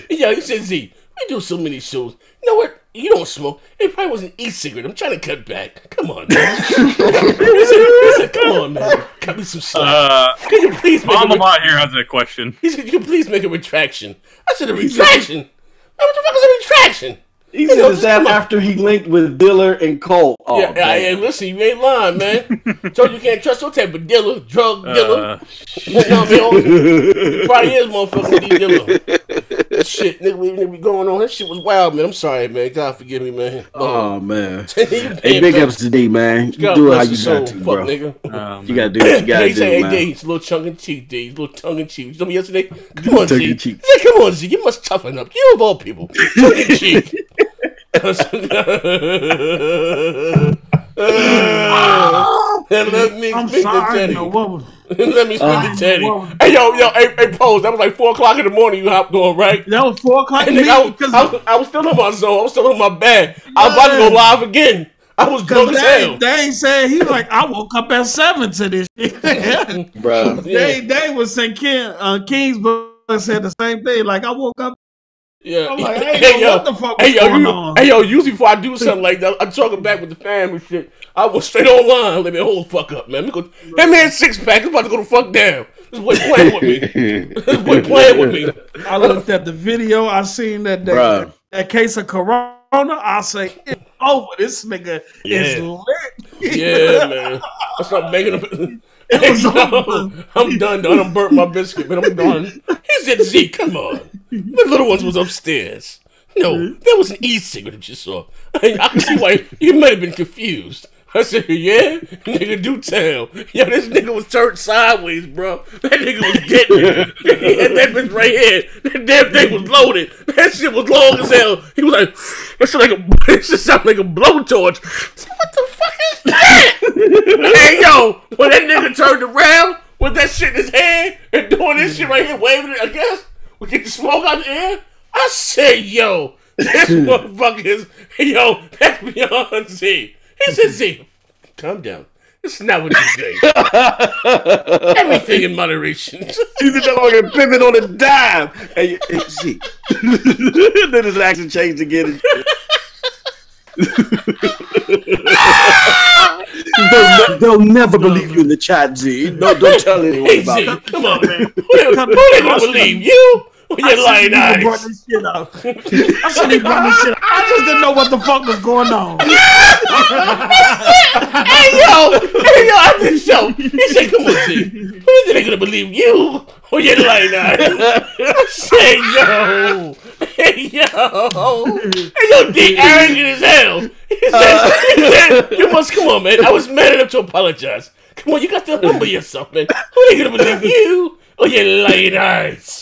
He said, Z, we do so many shows. You know what? You don't smoke. It probably was an e-cigarette. I'm trying to cut back. Come on, man. he said, come on, man. Cut me some slack. Can you please make Mama Bot here has a question. He said, can you please make a retraction? I said, a retraction? What the fuck is a retraction? He said that after he linked with Diller and Cole. Oh, yeah, listen, you ain't lying, man. So you can't trust no type of dealer, drug dealer. You know what I mean? Probably is motherfucking dealer. Shit, nigga, we going on. That shit was wild, man. I'm sorry, man. God forgive me, man. Oh, man. Hey, big ups to D, man. You do it how you got to, bro. Nigga. You got to do what you got to do, man. man. Hey, it's a little tongue in cheek, D. It's a little tongue in cheek. You told me yesterday? Come on, Z. He said, come on, Z. You must toughen up. You of all people. Tongue in cheek. Let me speak to Teddy. Let me speak to Teddy. Hey, hey, Pose. That was like 4 o'clock in the morning. You hopped on, right? That was 4 o'clock. I was still in my zone. I was still in my bed. I was about to go live again. I was drunk as hell. They ain't saying he like I woke up at 7 to this shit. Bro. They was saying Kingsburg said the same thing. Like I woke up. Yeah. I'm like, what the fuck was going on? Hey, usually before I do something like that, I'm talking back with the fam and shit. I was straight online. Let me hold the fuck up, man. That man 6-pack is about to go the fuck down. This boy playing with me. I looked at the video. I seen that case of Corona. I say, it's over. This nigga is lit. Yeah, man. I started making him. I'm done. I done burnt my biscuit, but I'm done. He said, Z, come on. The little ones was upstairs. No, that was an e-cigarette that you saw. I can see why you might have been confused. I said, yeah? Nigga, do tell. Yo, this nigga was turned sideways, bro. That nigga was getting it. He had that bitch right here. That damn thing was loaded. That shit was long as hell. He was like, it just sounded like a blowtorch. I said, what the fuck is that? Hey, yo, when that nigga turned around with that shit in his hand and doing this shit right here, waving it, I guess, we get the smoke out the air. I said, yo, this motherfucker is, yo, that's beyond Z. He said, Z, calm down. It's not what you think. Everything in moderation. He said, I'm going to pivot on a dime. Hey, Z. Then his accent changed again. They'll never believe you in the chat, Z. No, don't tell anyone about it. Come on, man. Who they gonna believe you? You're lying eyes. I said he brought this shit out. I just didn't know what the fuck was going on. Hey yo, I did show. He said, come on, Z. Who is they gonna believe you? Or you're lying eyes? I said, yo, D arrogant as hell. He said, you must come on, man. I was mad enough to apologize. Come on, you got to humble yourself, man. Who are they gonna believe you? Oh, you lying eyes.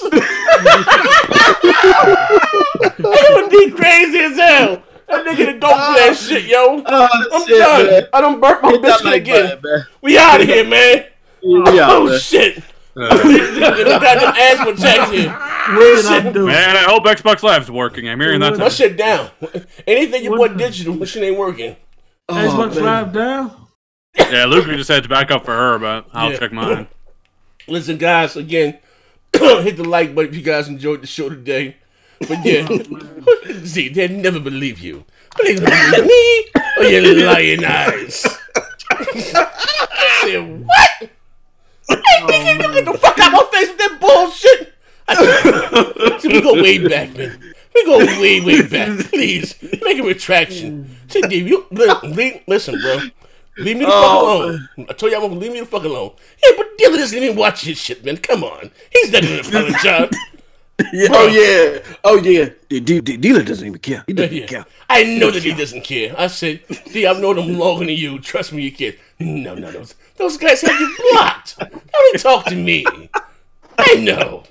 Yo, D crazy as hell. That nigga done go for that shit, yo. I'm done. Man. I done burnt my biscuit again. We out of here, man. Shit. Got them asthma attacks here. Man, I hope Xbox Live's working. I'm hearing that. My shit down. Anything you bought digital, my shit ain't working. Xbox Live down? Yeah, Luke just had to back up for her, but I'll check mine. Listen, guys, again, hit the like button if you guys enjoyed the show today. But yeah, Z, they'll never believe you. Are they gonna believe me or your lying eyes? I said, what? Hey, nigga, you get the fuck out my face with that bullshit. I said, we go way back, man. We go way back. Please, make a retraction. Say, Dave, listen, bro. Leave me the fuck alone. I told you I'm gonna leave me the fuck alone. Yeah, but Dilla doesn't even watch his shit, man. Come on. He's not gonna apologize. Oh yeah. The dealer doesn't even care. He doesn't care. I know that he doesn't care. I said, D, I've known him longer than you. Trust me, you can't. No. Those guys have you blocked. Don't talk to me. I know.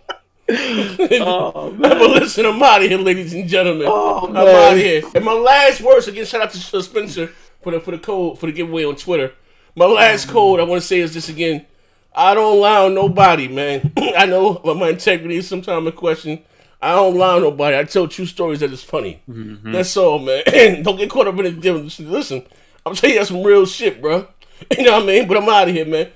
But listen, I'm out of here, ladies and gentlemen. I'm out of here. And my last words again, shout out to Spencer for the code for the giveaway on Twitter. My last code I want to say is this again. I don't lie on nobody, man. I know my integrity is sometimes a question. I don't lie on nobody. I tell true stories that is funny. Mm-hmm. That's all, man. Don't get caught up in the difference. Listen, I'm telling you some real shit, bro. You know what I mean? But I'm out of here, man.